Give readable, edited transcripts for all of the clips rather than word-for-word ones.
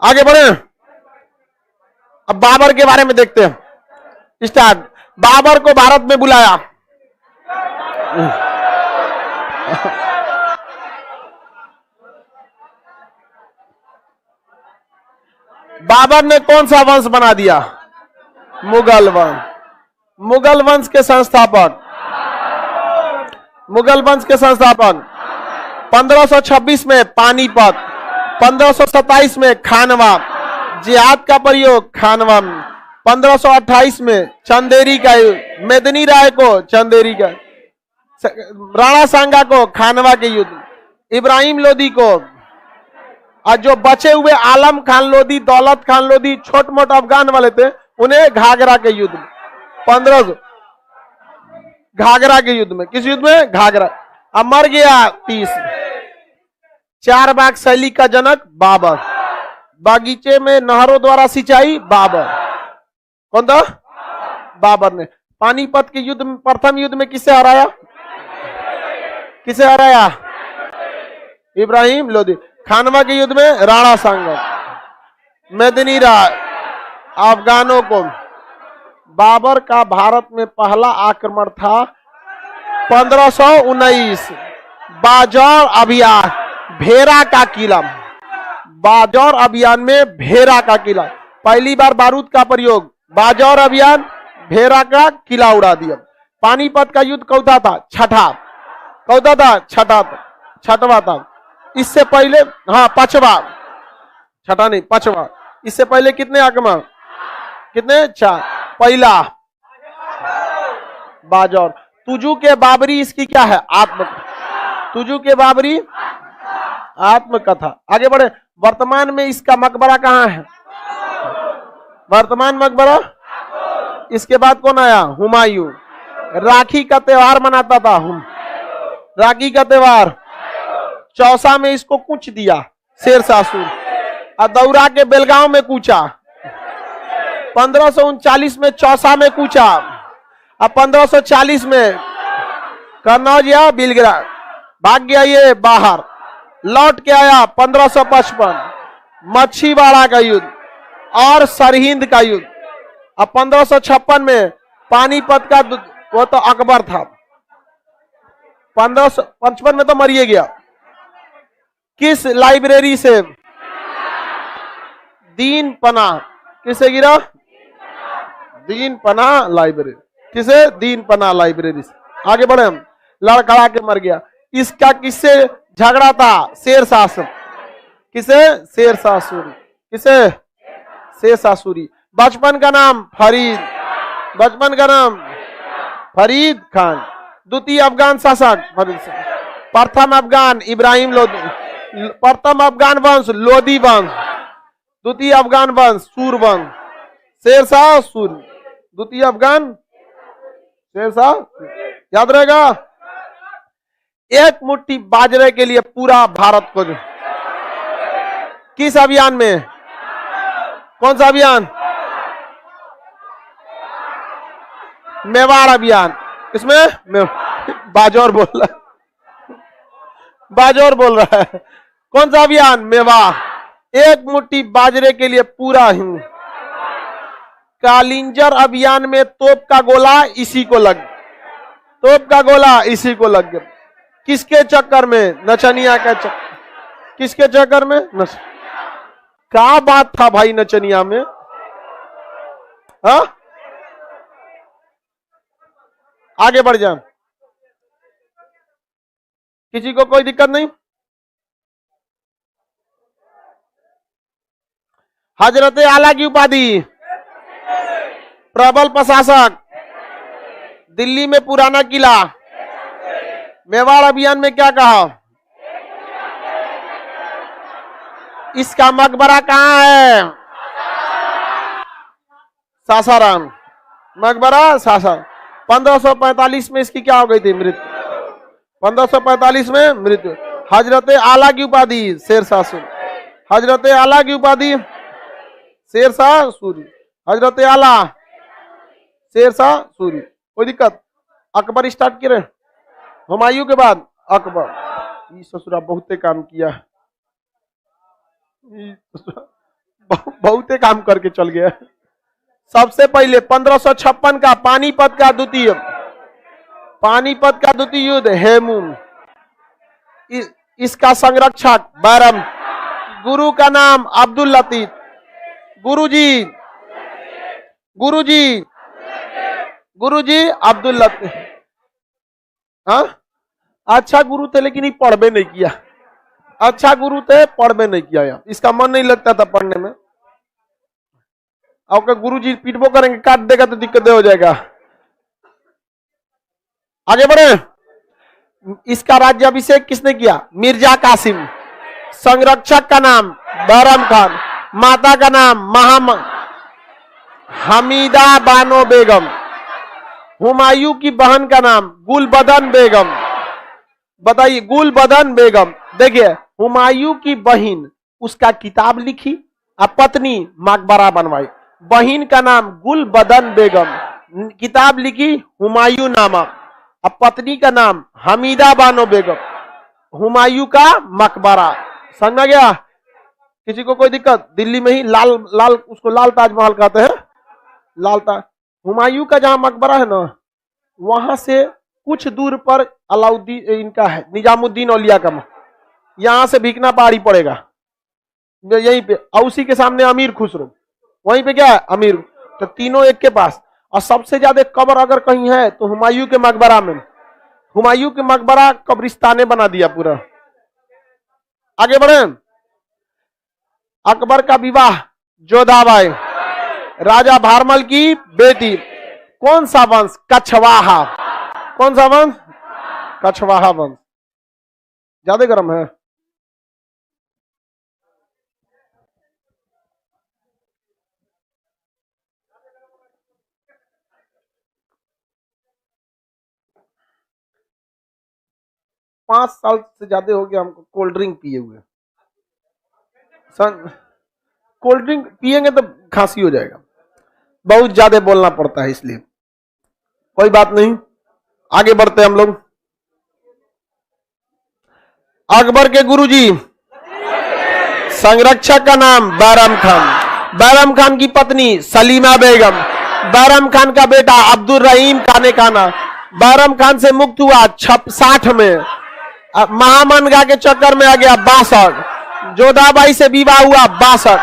आगे बढ़े। अब बाबर के बारे में देखते हैं। स्टार्ट। बाबर को भारत में बुलाया। बाबर ने कौन सा वंश बना दिया? मुगल वंश। मुगल वंश के संस्थापक। मुगल वंश के संस्थापक 1526 में पानीपत, 1527 में खानवा, जिहाद का प्रयोग खानवा में, 1528 में चंदेरी का युद्ध, मेदिनी राय को चंदेरी का, राणा सांगा को खानवा के युद्ध, इब्राहिम लोदी को, और जो बचे हुए आलम खान लोदी, दौलत खान लोदी, छोट मोट अफगान वाले थे, उन्हें घाघरा के युद्ध में 1500 घाघरा के युद्ध में। किस युद्ध में? घाघरा। अब मर गया 30। चार बाग शैली का जनक बाबर। बागीचे में नहरों द्वारा सिंचाई बाबर। कौन था? बाबर ने। पानीपत के युद्ध में, प्रथम युद्ध में किसे हराया? किसे हराया? इब्राहिम लोदी। खानवा के युद्ध में राणा सांगा। मेदिनी राय। अफगानों को। बाबर का भारत में पहला आक्रमण था 1519 बाजौर अभियान, भेरा का किला। बाजौर अभियान में भेरा का किला, पहली बार बारूद का प्रयोग। बाजौर अभियान, भेरा का किला उड़ा दिया। पानीपत का युद्ध कौथा था? छठा। कौथा था? छठा था, छठवा था। इससे पहले, हाँ पांचवा, छठा नहीं पांचवा। इससे पहले कितने आक्रमण? कितने? 4। पहला बाजौर। तुजू के बाबरी इसकी क्या है? आत्मकथा। तुजू के बाबरी आत्मकथा। आगे बढ़े। वर्तमान में इसका मकबरा कहाँ है? वर्तमान मकबरा। इसके बाद कौन आया? हुमायूं। राखी का त्योहार मनाता था राखी का त्योहार। चौसा में इसको कूच दिया शेरशाह सूरी, और दौरा के बेलगांव में कूचा। 1539 में चौसा में कूचा, अब 1540 में कन्नौज या बिलगिरा। भाग गया ये बाहर, लौट के आया 1555 मच्छीवाड़ा का युद्ध और सरहिंद का युद्ध। अब 1556 में पानीपत का, वो तो अकबर था। 1555 में तो मरिए गया। किस लाइब्रेरी से? दीन पनाह। किसे गिरा? दीन पनाह लाइब्रेरी। किसे? दीन पनाह लाइब्रेरी से। आगे बढ़े हम। लड़खड़ा के मर गया। इसका किससे झगड़ा था? शेरशाह से। किसे? शेरशाह सूरी। किसे? शेरशाह सूरी। बचपन का नाम फरीद। बचपन का नाम फरीद खान। द्वितीय अफगान शासक फरीद खान। प्रथम अफगान इब्राहिम लोदी। प्रथम अफगान वंश लोदी वंश। द्वितीय अफगान वंश सूर वंश। शेरशाह सूरी। द्वितीय अफगान शेरशाह। याद रहेगा। एक मुट्ठी बाजरे के लिए पूरा भारत को। किस अभियान में? कौन सा अभियान? मेवाड़ अभियान। किसमें? बाजौर बोल रहा है, बाजौर बोल रहा है। कौन सा अभियान? मेवाड़। एक मुट्ठी बाजरे के लिए पूरा हिंद। कालिंजर अभियान में तोप का गोला इसी को लग, तोप का गोला इसी को लग गया। किसके चक्कर में? नचनिया के चक्कर। किसके चक्कर में? क्या बात था भाई नचनिया में? हा? आगे बढ़ जाए। किसी को कोई दिक्कत नहीं? हजरत आला की उपाधि? प्रबल प्रशासक। दिल्ली में पुराना किला। मेवाड़ अभियान में क्या कहा? इसका मकबरा कहाँ है? सासाराम। मकबरा सासाराम। 1545 में इसकी क्या हो गई थी? मृत्यु। 1545 में मृत्यु। हजरत आला की उपाधि? शेरशाह सूरी। हजरत आला की उपाधि? शेरशाह सूरी। हजरत आला शेरशाह सूरी। कोई दिक्कत? अकबर स्टार्ट करे। हुमायूं के बाद अकबर। ये ससुरा बहुते काम किया। बहुते काम करके चल गया। सबसे पहले 1556 का पानीपत का द्वितीय युद्ध हेमू, इसका संरक्षक बैरम, गुरु का नाम अब्दुल लतीफ, गुरुजी अब्दुल लतीफ। हाँ अच्छा गुरु थे लेकिन ये पढ़बे नहीं किया, अच्छा गुरु थे पढ़बे नहीं किया, यार इसका मन नहीं लगता था पढ़ने में। आपका गुरुजी पीटबो करेंगे, काट देगा तो दिक्कत हो जाएगा। आगे बढ़े। इसका राज्याभिषेक किसने किया? मिर्जा कासिम। संरक्षक का नाम बैरम खान, माता का नाम हमीदा बानो बेगम, हुमायूं की बहन का नाम गुलबदन बेगम। बताइए गुलबदन बेगम। देखिए हुमायूं की बहन उसका किताब लिखी और पत्नी मकबरा बनवाई। बहन का नाम गुलबदन बेगम, किताब लिखी हुमायूं नामक, अब पत्नी का नाम हमीदा बानो बेगम, हुमायूं का मकबरा। समझ में गया? किसी को कोई दिक्कत? दिल्ली में ही लाल उसको लाल ताजमहल कहते हैं, लाल ताज। हुमायूं का जहां मकबरा है ना, वहां से कुछ दूर पर अलाउद्दीन इनका है, निजामुद्दीन औलिया का। यहां से भीखना पहाड़ी पड़ेगा यहीं पे, और उसी के सामने अमीर खुसरो, वहीं पे क्या है अमीर। तो तीनों एक के पास। और सबसे ज्यादा कब्र अगर कहीं है तो हुमायूं के मकबरा में। हुमायूं के मकबरा कब्रिस्ताने बना दिया पूरा। आगे बढ़े। अकबर का विवाह जोधाबाई, राजा भारमल की बेटी। कौन सा वंश? कछवाहा। कौन सा वंश? कछवाहा वंश। ज्यादा गर्म है। पांच साल से ज्यादा हो गया हमको कोल्ड ड्रिंक पिए हुए। कोल्ड ड्रिंक पिएंगे तो खांसी हो जाएगा, बहुत ज्यादा बोलना पड़ता है, इसलिए कोई बात नहीं। आगे बढ़ते हम लोग। अकबर के गुरुजी, संरक्षक का नाम बैरम खान, बैरम खान की पत्नी सलीमा बेगम, बैरम खान का बेटा अब्दुल रहीम खाने खाना। बैरम खान से मुक्त हुआ 60 में, महामनगा के चक्कर में आ गया 62, जोधाबाई से विवाह हुआ 62,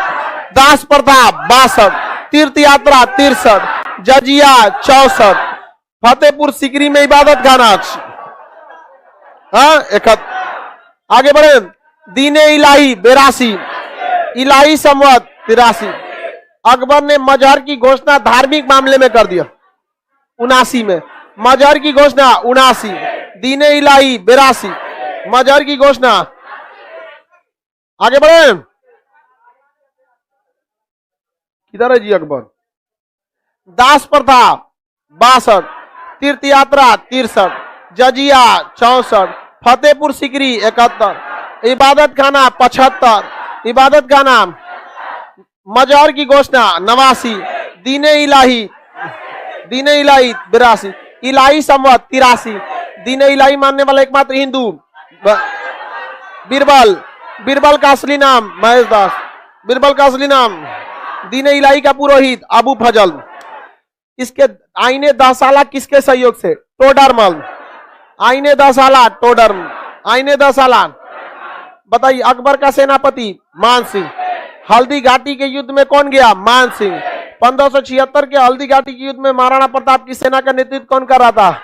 दास प्रथा 62, तीर्थ यात्रा 63, जजिया 64, फतेहपुर सिकरी में इबादत खाना 71। आगे बढ़े। दीने इलाही 82, इलाही संवत 83। अकबर ने मजहर की घोषणा धार्मिक मामले में कर दिया 79 में, मजहर की घोषणा 79, दीने इलाही 82, मजहर की घोषणा। आगे बढ़े। किधर है जी अकबर? दास प्रथा 62, तीर्थ यात्रा 63, जजिया 64, फतेहपुर सिकरी 71, इबादत खाना 75, इबादत खाना, मजहर की घोषणा 89, दीने इलाही 82, इलाही संवत 83, दीने इलाही मानने वाला एकमात्र हिंदू बीरबल, बीरबल का असली नाम महेश दास, बीरबल का असली नाम। दीने इलाही का पुरोहित अबू फजल। इसके आईने 10 साला किसके सहयोग से? टोडरमल। आईने 10 साला टोडरमल, आईने 10 साला। बताइए अकबर का सेनापति मान सिंह। हल्दी घाटी के युद्ध में कौन गया? मान सिंह। 1576 के हल्दी घाटी के युद्ध में महाराणा प्रताप की सेना का नेतृत्व कौन कर रहा था?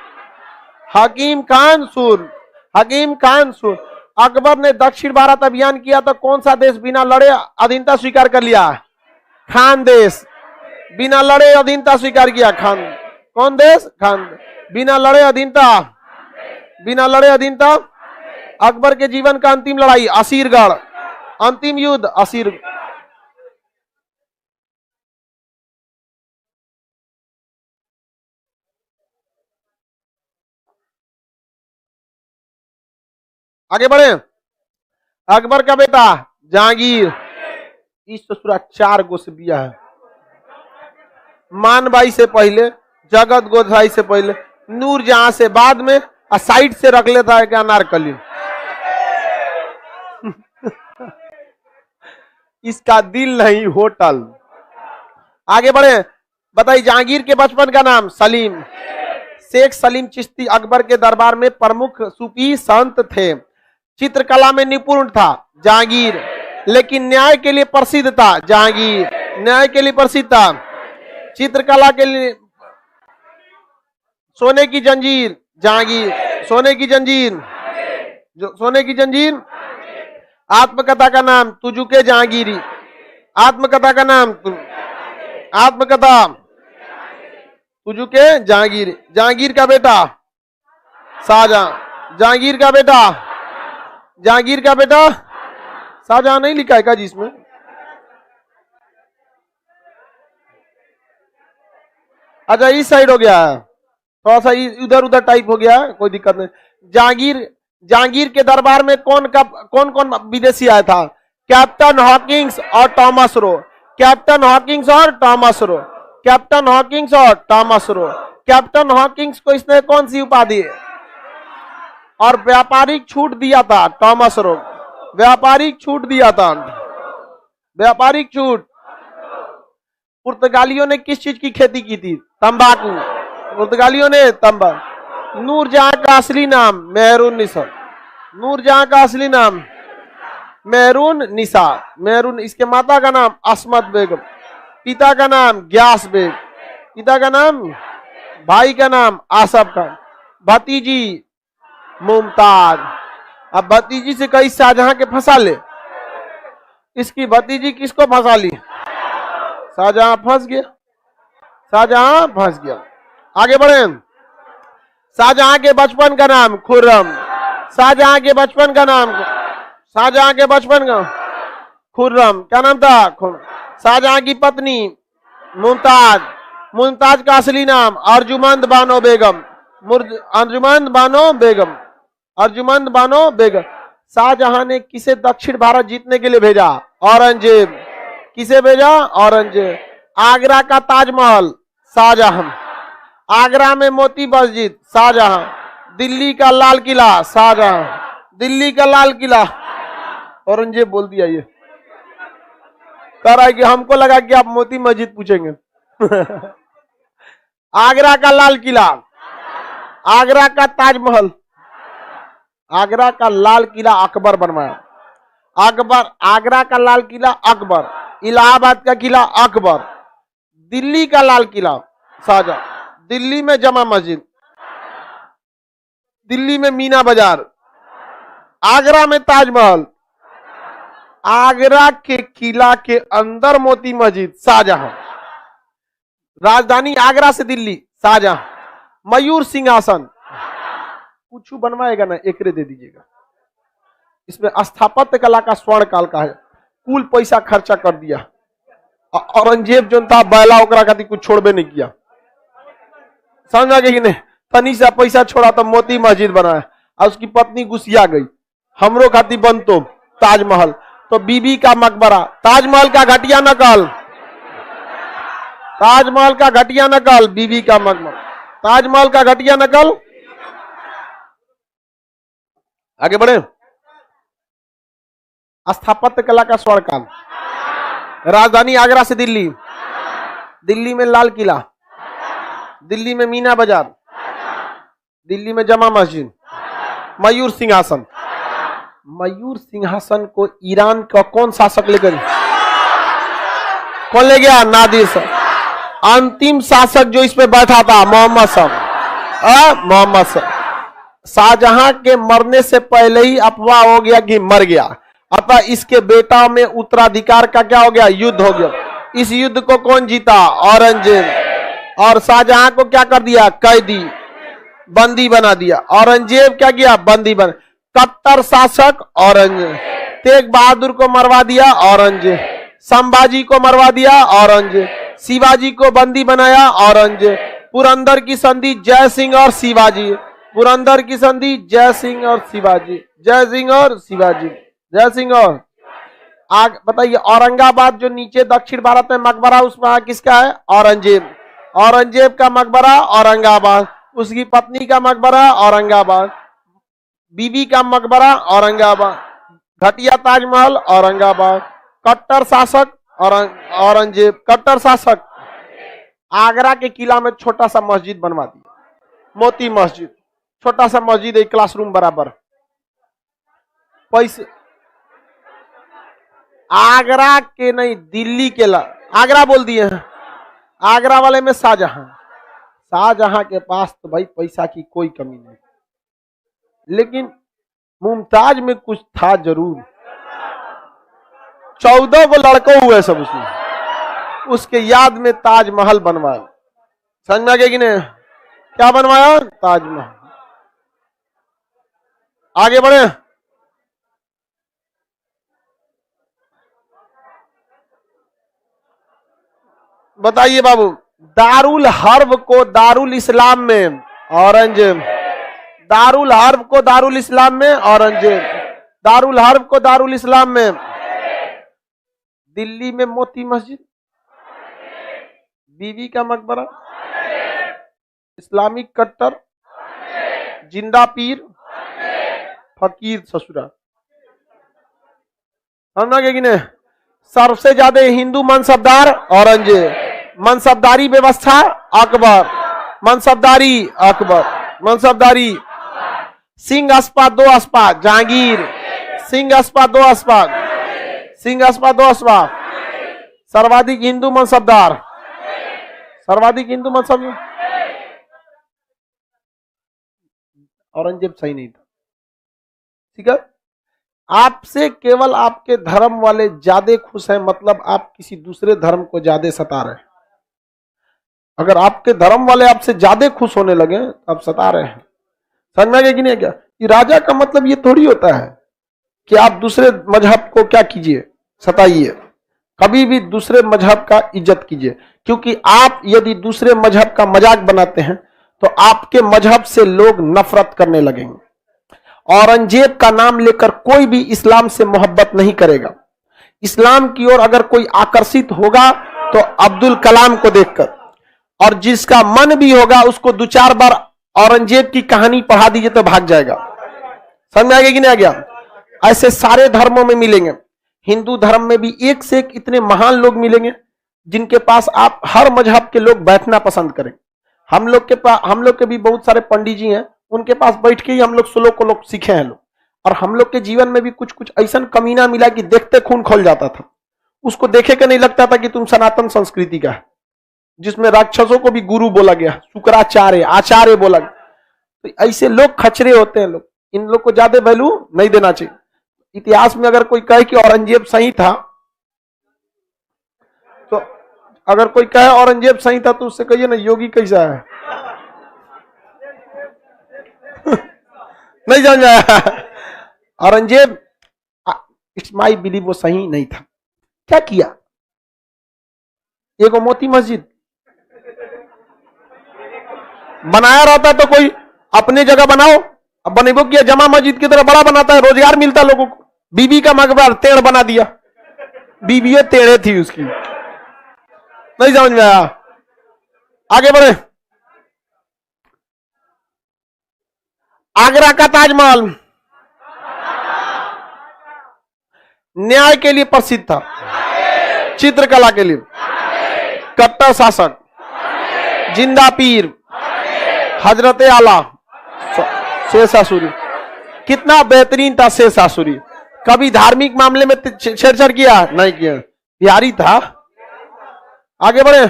हकीम खान सुर, हकीम खान सुर। अकबर ने दक्षिण भारत अभियान किया तो कौन सा देश बिना लड़े अधीनता स्वीकार कर लिया? खान देश। बिना लड़े अधीनता स्वीकार किया खान। कौन देश? खान। बिना लड़े अधीनता, बिना लड़े अधीनता। अकबर के जीवन का अंतिम लड़ाई असीरगढ़, अंतिम युद्ध असीर। आगे बढ़े। अकबर का बेटा जहांगीर, इस ससुरा 4 गो से बिया है। मानबाई से पहले, जगत गोसाई से पहले, नूरजहां से बाद में, और साइड से रख लेता है क्या अनारकली। इसका दिल नहीं होटल। आगे बढ़े, बताइए जहांगीर के बचपन का नाम सलीम। शेख सलीम चिश्ती अकबर के दरबार में प्रमुख सूफी संत थे। चित्रकला में निपुण था जहांगीर, लेकिन न्याय के लिए प्रसिद्ध था जहांगीर, न्याय के लिए प्रसिद्ध था। चित्रकला के लिए सोने की जंजीर जहांगीर, सोने की जंजीर, जो सोने की जंजीर। आत्मकथा का नाम तुजुके जहांगीरी, आत्मकथा का नाम आत्मकथा तुजुके जहांगीर। जहांगीर का बेटा शाहजहां, जहांगीर का बेटा, जहांगीर का बेटा शाहजहां नहीं लिखा है का जिसमें? अच्छा इस साइड हो गया है, थोड़ा सा इधर उधर टाइप हो गया है, कोई दिक्कत नहीं। जहांगीर, जहांगीर के दरबार में कौन कौन विदेशी आया था? कैप्टन हॉकिंस और टॉमस रो, कैप्टन हॉकिंस और टॉमस रो, कैप्टन हॉकिंस और टॉमस रो। कैप्टन हॉकिंस को इसने कौन सी उपाधि और व्यापारिक छूट दिया था? टॉमस रो व्यापारिक छूट दिया था, व्यापारिक छूट। पुर्तगालियों ने किस चीज की खेती की थी? तंबाकू, पुर्तगालियों ने तंबाकू। नूरजहां का असली नाम मेहरून निसा, नूरजहां का असली नाम मेहरून निसा, मेहरून। इसके माता का नाम असमत बेगम, पिता का नाम ग्यास बेग, पिता का नाम, भाई का नाम आसफ खान, भतीजी मुमताज। अब भतीजी से कई शाहजहां के फंसा ले, इसकी भतीजी किसको फंसा ली? शाहजहां फंस गया, शाहजहां फंस गया। आगे बढ़े, शाहजहां के बचपन का नाम खुर्रम, शाहजहां के बचपन का नाम, शाहजहां के बचपन का खुर्रम, क्या नाम था? शाहजहां की पत्नी मुमताज, मुमताज का असली नाम अर्जुमंद बानो बेगम, अर्जुमंद बानो बेगम, अर्जुमंद बानो बेगम। शाहजहां ने किसे दक्षिण भारत जीतने के लिए भेजा? औरंगजेब। किसे भेजा? औरंगजेब। आगरा का ताजमहल शाहजहां, आगरा में मोती मस्जिद शाहजहां, दिल्ली का लाल किला शाहजहां, दिल्ली का लाल किला। औरंगजेब बोल दिया, ये कह रहा है कि हमको लगा कि आप मोती मस्जिद पूछेंगे। आगरा का लाल किला, आगरा का ताजमहल, आगरा का लाल किला अकबर बनवाया, अकबर। आगरा का लाल किला अकबर, इलाहाबाद का किला अकबर, दिल्ली का लाल किला शाहजहां, दिल्ली में जमा मस्जिद, दिल्ली में मीना बाजार, आगरा में ताजमहल, आगरा के किला के अंदर मोती मस्जिद शाहजहां, राजधानी आगरा से दिल्ली शाहजहां। मयूर सिंहासन कुछ बनवाएगा ना, एकरे दे दीजिएगा। इसमें स्थापत्य कला का स्वर्ण काल का है, कुल पैसा खर्चा कर दिया। औरंगजेब जो था बैला ओकरा खातिर कुछ छोड़बे नहीं किया, समझा कि नहीं? तनी सा पैसा छोड़ा तो मोती मस्जिद बनाया, और उसकी पत्नी गुस्सिया गई, हमरो खातिर बन तो ताजमहल। तो बीबी का मकबरा, ताजमहल का घटिया नकल, ताजमहल का घटिया नकल, बीबी का मकबरा, ताजमहल का घटिया नकल। आगे बढ़े, स्थापत्य कला का स्वर्ण काल, राजधानी आगरा से दिल्ली, दिल्ली में लाल किला, दिल्ली में मीना बाजार, दिल्ली में जमा मस्जिद। मयूर सिंहासन, मयूर सिंहासन को ईरान का कौन शासक लेकर, कौन ले गया? नादिर शाह। अंतिम शासक जो इस पे बैठा था मोहम्मद शाह, मोहम्मद शाह। शाहजहां के मरने से पहले ही अफवाह हो गया कि मर गया, अतः इसके बेटा में उत्तराधिकार का क्या हो गया? युद्ध हो गया। इस युद्ध को कौन जीता? औरंगजेब। और शाहजहां को क्या कर दिया? कैदी, बंदी बना दिया। औरंगजेब क्या किया? बंदी बना। कट्टर शासक औरंगजेब। तेग बहादुर को मरवा दिया औरंगजेब, संभाजी को मरवा दिया औरंगजेब, शिवाजी को बंदी बनाया औरंगजेब। पुरंदर की संधि जय सिंह और शिवाजी, पुरंदर की संधि जय सिंह और शिवाजी, जय सिंह और शिवाजी, जय सिंह और। आग बताइए, औरंगाबाद जो नीचे दक्षिण भारत में मकबरा, उसमें किसका है? औरंगजेब। औरंगजेब का मकबरा औरंगाबाद, उसकी पत्नी का मकबरा औरंगाबाद, बीबी का मकबरा औरंगाबाद, घटिया ताजमहल औरंगाबाद, कट्टर शासक औरंगजेब। कट्टर शासक आगरा के किला में छोटा सा मस्जिद बनवा दिया, मोती मस्जिद, छोटा सा मस्जिद, एक क्लासरूम बराबर। पैसे आगरा के नहीं, दिल्ली के आगरा बोल दिए हैं। आगरा वाले में शाहजहां, शाहजहां के पास तो भाई पैसा की कोई कमी नहीं, लेकिन मुमताज में कुछ था जरूर। 14 को लड़के हुए सब उसमें, उसके याद में ताजमहल बनवाया। समझ में आ गया कि नहीं? क्या बनवाया? ताजमहल। आगे बढ़े। बताइए बाबू, दारुल हर्ब को दारुल इस्लाम में औरंगजेब, दारुल हर्ब को दारुल इस्लाम में औरंगजेब, दारुल हर्ब को दारुल इस्लाम में। दिल्ली में मोती मस्जिद, बीवी का मकबरा, इस्लामिक कट्टर, जिंदा पीर, फकीर ससुरा। समझा गया कि नहीं? सबसे ज्यादा हिंदू मनसबदार औरंगजेब, मनसबदारी व्यवस्था अकबर, मनसबदारी अकबर, मनसबदारी। सिंह अस्पा 2 अस्पा जहांगीर, सिंह अस्पा 2 अस्पा, सिंह अस्पा 2 अस्पा। सर्वाधिक हिंदू मनसबदार, सर्वाधिक हिंदू मनसब। औरंगजेब सही नहीं था, ठीक है। आपसे केवल आपके धर्म वाले ज्यादा खुश हैं, मतलब आप किसी दूसरे धर्म को ज्यादा सता रहे हैं। अगर आपके धर्म वाले आपसे ज्यादा खुश होने लगे तो आप सता रहे हैं। समझ में आ गया कि नहीं? क्या कि राजा का मतलब ये थोड़ी होता है कि आप दूसरे मजहब को क्या कीजिए, सताइए। कभी भी दूसरे मजहब का इज्जत कीजिए, क्योंकि आप यदि दूसरे मजहब का मजाक बनाते हैं तो आपके मजहब से लोग नफरत करने लगेंगे। औरंगजेब का नाम लेकर कोई भी इस्लाम से मोहब्बत नहीं करेगा। इस्लाम की ओर अगर कोई आकर्षित होगा तो अब्दुल कलाम को देखकर, और जिसका मन भी होगा उसको 2-4 बार औरंगजेब की कहानी पढ़ा दीजिए तो भाग जाएगा। समझ में आ गया कि नहीं आ गया? ऐसे सारे धर्मों में मिलेंगे। हिंदू धर्म में भी एक से एक इतने महान लोग मिलेंगे जिनके पास आप हर मजहब के लोग बैठना पसंद करें। हम लोग के भी बहुत सारे पंडित जी हैं, उनके पास बैठ के ही हम लोग श्लोक को लोग सीखे हैं लोग। और हम लोग के जीवन में भी कुछ कुछ ऐसा कमीना मिला कि देखते खून खोल जाता था। उसको देखे के नहीं लगता था कि तुम सनातन संस्कृति का है, जिसमें राक्षसों को भी गुरु बोला गया, शुक्राचार्य, आचार्य बोला गया। तो ऐसे लोग खचरे होते हैं लोग, इन लोग को ज्यादा वैल्यू नहीं देना चाहिए। इतिहास में अगर कोई कहे कि औरंगजेब सही था, तो अगर कोई कहे औरंगजेब सही था तो उससे कहिए ना योगी कैसा है। नहीं समझ आया? औरंगजेब इट्स माई बिलीव वो सही नहीं था। क्या किया? एक मोती मस्जिद बनाया रहता तो कोई अपने जगह बनाओ, अब बनेबो किया जमा मस्जिद की तरह बड़ा बनाता है, रोजगार मिलता लोगों को। बीबी का मकबरा टेढ़ बना दिया, बीबी टेढ़े थी उसकी। नहीं समझ में आया? आगे बढ़े। आगरा का ताजमहल न्याय के लिए प्रसिद्ध था, चित्रकला के लिए। कट्टर शासक, जिंदा पीर, हजरत आला शेषासुरी। कितना बेहतरीन था शेषासुरी। कभी धार्मिक मामले में छेड़छाड़ किया? नहीं किया, बिहारी था। आगे बढ़े।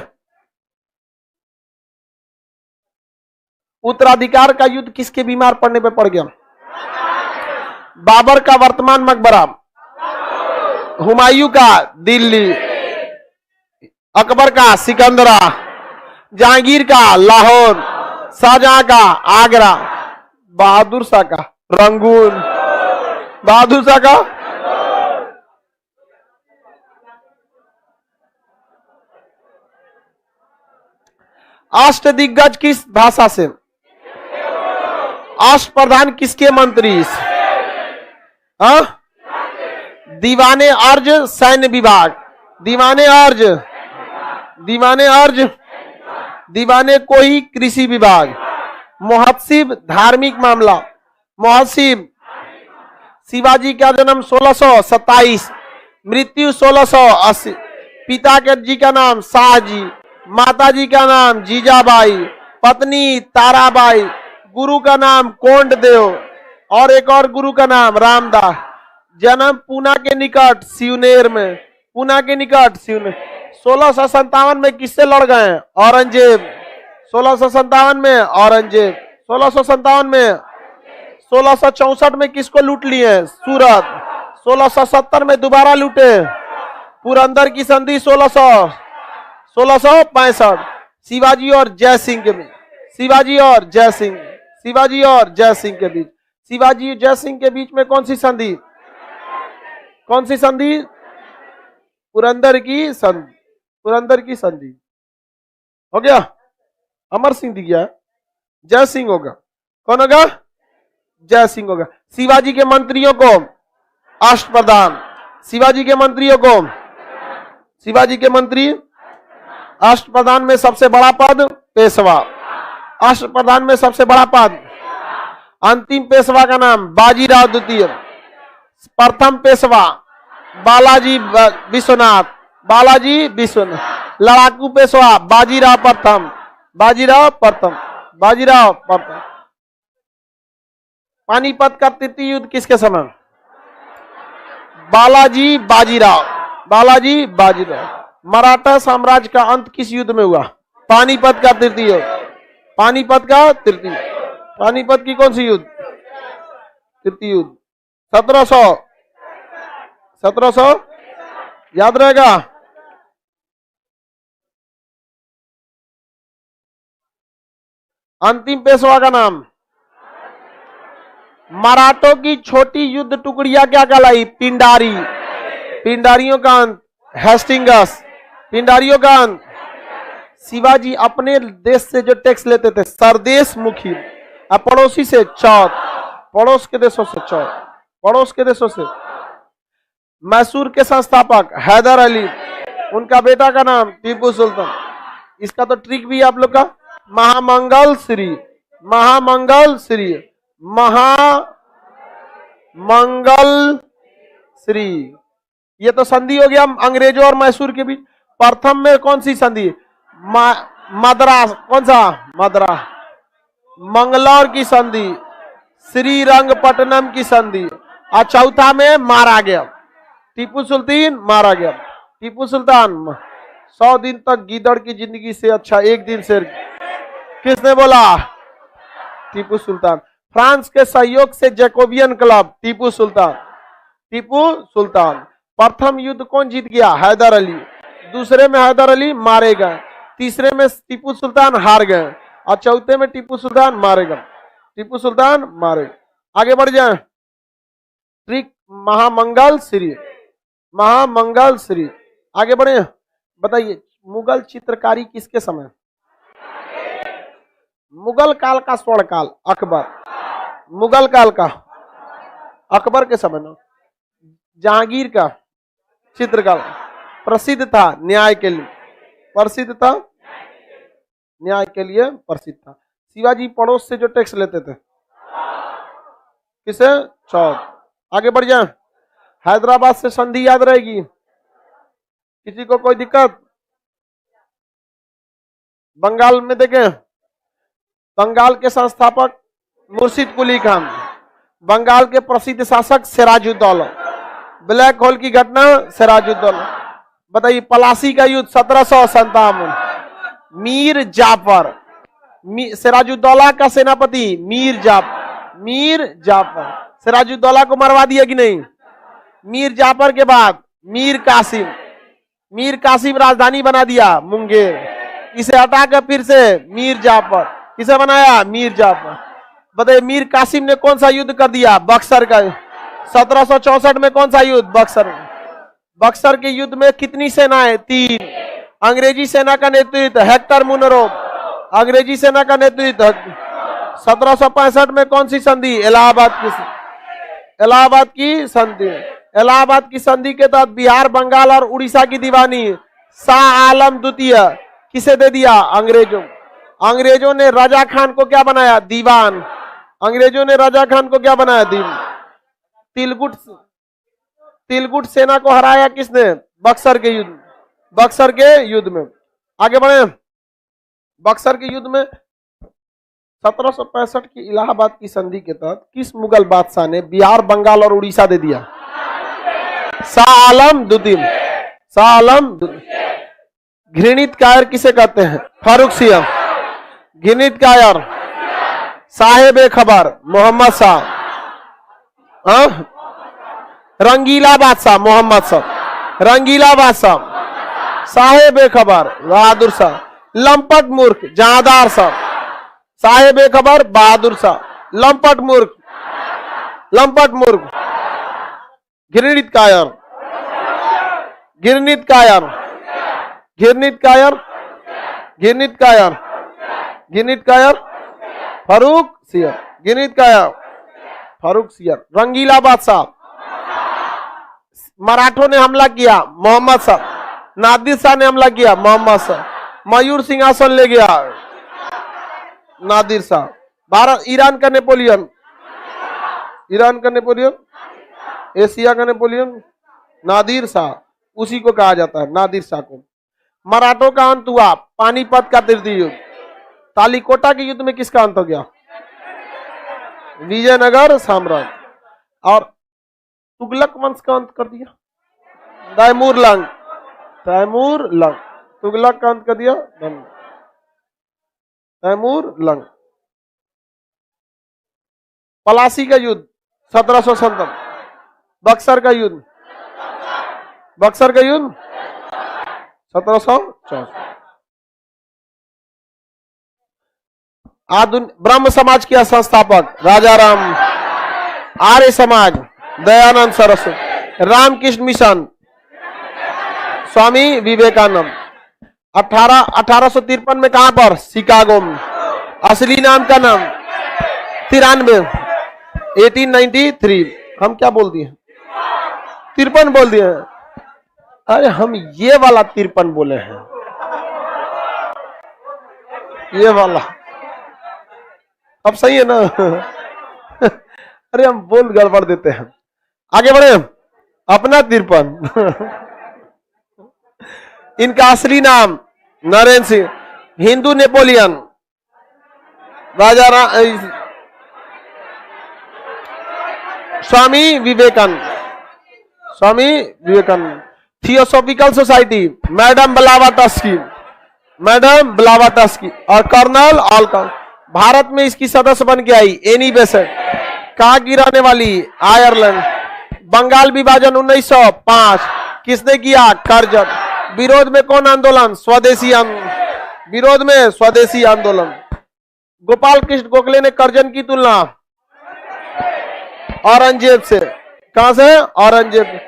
उत्तराधिकार का युद्ध किसके बीमार पड़ने पे पड़ गया? बाबर का वर्तमान मकबरा, हुमायूं का दिल्ली, अकबर का सिकंदरा, जहांगीर का लाहौर, शाहजहां का आगरा, बहादुर शाह का रंगून, बहादुर शाह का अष्टदिग्गज किस भाषा से? अष्ट प्रधान किसके मंत्री? हाँ, दीवाने अर्ज सैन्य विभाग, दीवाने अर्ज, दीवाने अर्ज, दीवाने कोई कृषि विभाग, मुहत्सिब धार्मिक मामला, मुहत्सिब। शिवाजी का जन्म 1627, मृत्यु 1680। पिता के जी का नाम शाहजी, माता जी का नाम जीजाबाई, पत्नी ताराबाई, गुरु का नाम कोंडदेव और एक और गुरु का नाम रामदास। जन्म पूना के निकट सिवनेर में, पूना के निकट सिवनेर। 1657 में किससे लड़ गए? औरंगजेब। 1657 में औरंगजेब। 1657 में। 1664 में किसको लूट लिए? सूरत। 1670 में दोबारा लूटे। पुरंदर की संधि 1665। शिवाजी और जय सिंह के बीच, शिवाजी और जय सिंह, शिवाजी और जय सिंह के बीच, शिवाजी जय सिंह के बीच में कौन सी संधि? कौन सी संधि? पुरंदर की संधि। पुरंदर की संधि हो गया। अमर सिंह दिख गया, जय सिंह होगा। कौन होगा? जय सिंह होगा। शिवाजी के मंत्रियों को अष्टप्रधान, शिवाजी के मंत्रियों को, शिवाजी के मंत्री अष्टप्रधान में सबसे बड़ा पद पेशवा। अष्टप्रधान में सबसे बड़ा पद। अंतिम पेशवा का नाम बाजीराव द्वितीय। प्रथम पेशवा बालाजी विश्वनाथ, बालाजी विश्वनाथ। लड़ाकू पेशवा बाजीराव प्रथम, बाजीराव प्रथम, बाजीराव प्रथम। पानीपत का तृतीय युद्ध किसके समय? बालाजी बाजीराव, बालाजी बाजीराव। मराठा साम्राज्य का अंत किस युद्ध में हुआ? पानीपत का तृतीय, पानीपत का तृतीय। पानीपत की कौन सी युद्ध? तृतीय युद्ध। 1700 याद रहेगा। अंतिम पेशवा का नाम? मराठों की छोटी युद्ध टुकड़ियां क्या कहलाई? पिंडारी। पिंडारियों का अंत हेस्टिंगस, पिंडारियों का अंत। शिवाजी अपने देश से जो टैक्स लेते थे सरदेश मुखी, अब पड़ोसी से चौथ, पड़ोस के देशों से चौथ, पड़ोस के देशों से। मैसूर के संस्थापक हैदर अली, उनका बेटा का नाम टीपू सुल्तान। इसका तो ट्रिक भी आप लोग का। महामंगल श्री, महामंगल श्री, महामंगल श्री। ये तो संधि हो गया अंग्रेजों और मैसूर के बीच। प्रथम में कौन सी संधि? मद्रास। कौन सा? मद्रास। मंगलौर की संधि, श्रीरंगपट्टनम की संधि। और चौथा में मारा गया टीपू सुल्तान, मारा गया टीपू सुल्तान। 100 दिन तक गीदड़ की जिंदगी से अच्छा एक दिन से। किसने बोला? टीपू सुल्तान। फ्रांस के सहयोग से जैकोबियन क्लब, टीपू सुल्तान, टीपू सुल्तान। प्रथम युद्ध कौन जीत गया? हैदर अली। दूसरे में हैदर अली मारे गए, तीसरे में टीपू सुल्तान हार गए और चौथे में टीपू सुल्तान मारे गए। टीपू सुल्तान मारे। आगे बढ़ जाए। ट्रिक महामंगल श्री, महामंगल श्री। आगे बढ़े। बताइए मुगल चित्रकारी किसके समय? मुगल काल का स्वर्ण काल अकबर, मुगल काल का अकबर के समय ना। जहांगीर का चित्रकला प्रसिद्ध था न्याय के लिए, प्रसिद्ध था न्याय के लिए प्रसिद्ध था। शिवाजी पड़ोस से जो टैक्स लेते थे किसे? चौथ। आगे बढ़ जाए। हैदराबाद से संधि याद रहेगी? किसी को कोई दिक्कत? बंगाल में देखें, बंगाल के संस्थापक मुर्शिद कुली खान, बंगाल के प्रसिद्ध शासक सिराजुद्दौला। ब्लैक होल की घटना सिराजुद्दौला। बताइए पलासी का युद्ध 1757। मीर जाफर, सिराजुद्दौला का सेनापति मीर जाफर, मीर जाफर। सिराजुद्दौला को मरवा दिया कि नहीं? मीर जाफर के बाद मीर कासिम, मीर कासिम राजधानी बना दिया मुंगेर। इसे हटाकर फिर से मीर जाफर, किसे बनाया? मीर जाफर। बताइए मीर कासिम ने कौन सा युद्ध कर दिया? बक्सर का। 1764 में कौन सा युद्ध? बक्सर। बक्सर के युद्ध में कितनी सेनाएं? 3। अंग्रेजी सेना का नेतृत्व हेक्टर मुनरो, अंग्रेजी सेना का नेतृत्व। 1765 में कौन सी संधि? इलाहाबाद की, इलाहाबाद की संधि। इलाहाबाद की संधि के तहत बिहार, बंगाल और उड़ीसा की दीवानी शाह आलम द्वितीय किसे दे दिया? अंग्रेजों। अंग्रेजों ने राजा खान को क्या बनाया? दीवान। अंग्रेजों ने राजा खान को क्या बनाया? दीवान। तिलकुट सेना को हराया किसने? बक्सर के युद्ध, बक्सर के युद्ध में। आगे बढ़े, बक्सर के युद्ध में 1765 की इलाहाबाद की संधि के तहत किस मुगल बादशाह ने बिहार, बंगाल और उड़ीसा दे दिया? शाह आलम द्वितीय। शाह आलम घृणित कायर किसे कहते हैं? फारूक सिया। घृणित कायर साहेब खबर मोहम्मद शाह। रंगीला बादशाह मोहम्मद शाह। रंगीला बादशाह साहेब खबर बहादुर शाह। लंपट मूर्ख जहादार शाह। साहेब खबर बहादुर शाह। लंपट मूर्ख, लंपट मूर्ख घृणित कायर, घृणित कायर, घृणित कायर, घृणित कायर, घृणित कायर फारूक सियर। घृणित कायर फारूक सियर। रंगीला बादशाह मराठों ने हमला किया, मोहम्मद शाह। नादिर शाह ने हमला किया, मोहम्मद शाह। मयूर सिंहासन ले गया, नादिर शाह। भारत, ईरान का नेपोलियन, ईरान का नेपोलियन, एशिया का नेपोलियन नादिर शाह, उसी को कहा जाता है, नादिर शाह को। मराठों का अंत हुआ, पानीपत का तृतीय युद्ध। तालीकोटा के युद्ध में किसका अंत हो गया? विजयनगर साम्राज्य। और तुगलक वंश का अंत कर दिया तैमूर लंग, तैमूर लंग। तुगलक का अंत कर दिया तैमूर लंग। पलासी का युद्ध 1757। बक्सर का युद्ध, बक्सर का युद्ध 1764। आधुनिक ब्रह्म समाज के संस्थापक राजाराम। आर्य समाज दयानंद सरस्वती। रामकृष्ण मिशन स्वामी विवेकानंद। 1853 में कहां पर? शिकागो में। असली नाम का नाम 93, 1893। हम क्या बोल दिए? 53 बोल दिए। अरे हम ये वाला 53 बोले हैं, ये वाला। अब सही है ना? अरे हम बोल गड़बड़ देते हैं। आगे बढ़े, अपना 53। इनका असली नाम नरेंद्र सिंह। हिंदू नेपोलियन राजा Swami Vivekananda, Swami Vivekananda. Theosophical society madam Blavatsky, madam Blavatsky. और कर्नल ऑलकम। भारत में इसकी सदस्य बन के आई एनी बेसेंट। कहां की रहने वाली? आयरलैंड। बंगाल विभाजन 1905 किसने किया? करजन। विरोध में कौन आंदोलन? स्वदेशी आंदोलन। विरोध में स्वदेशी आंदोलन। गोपाल कृष्ण गोखले ने करजन की तुलना औरंगजेब से। कहां से? औरंगजेब।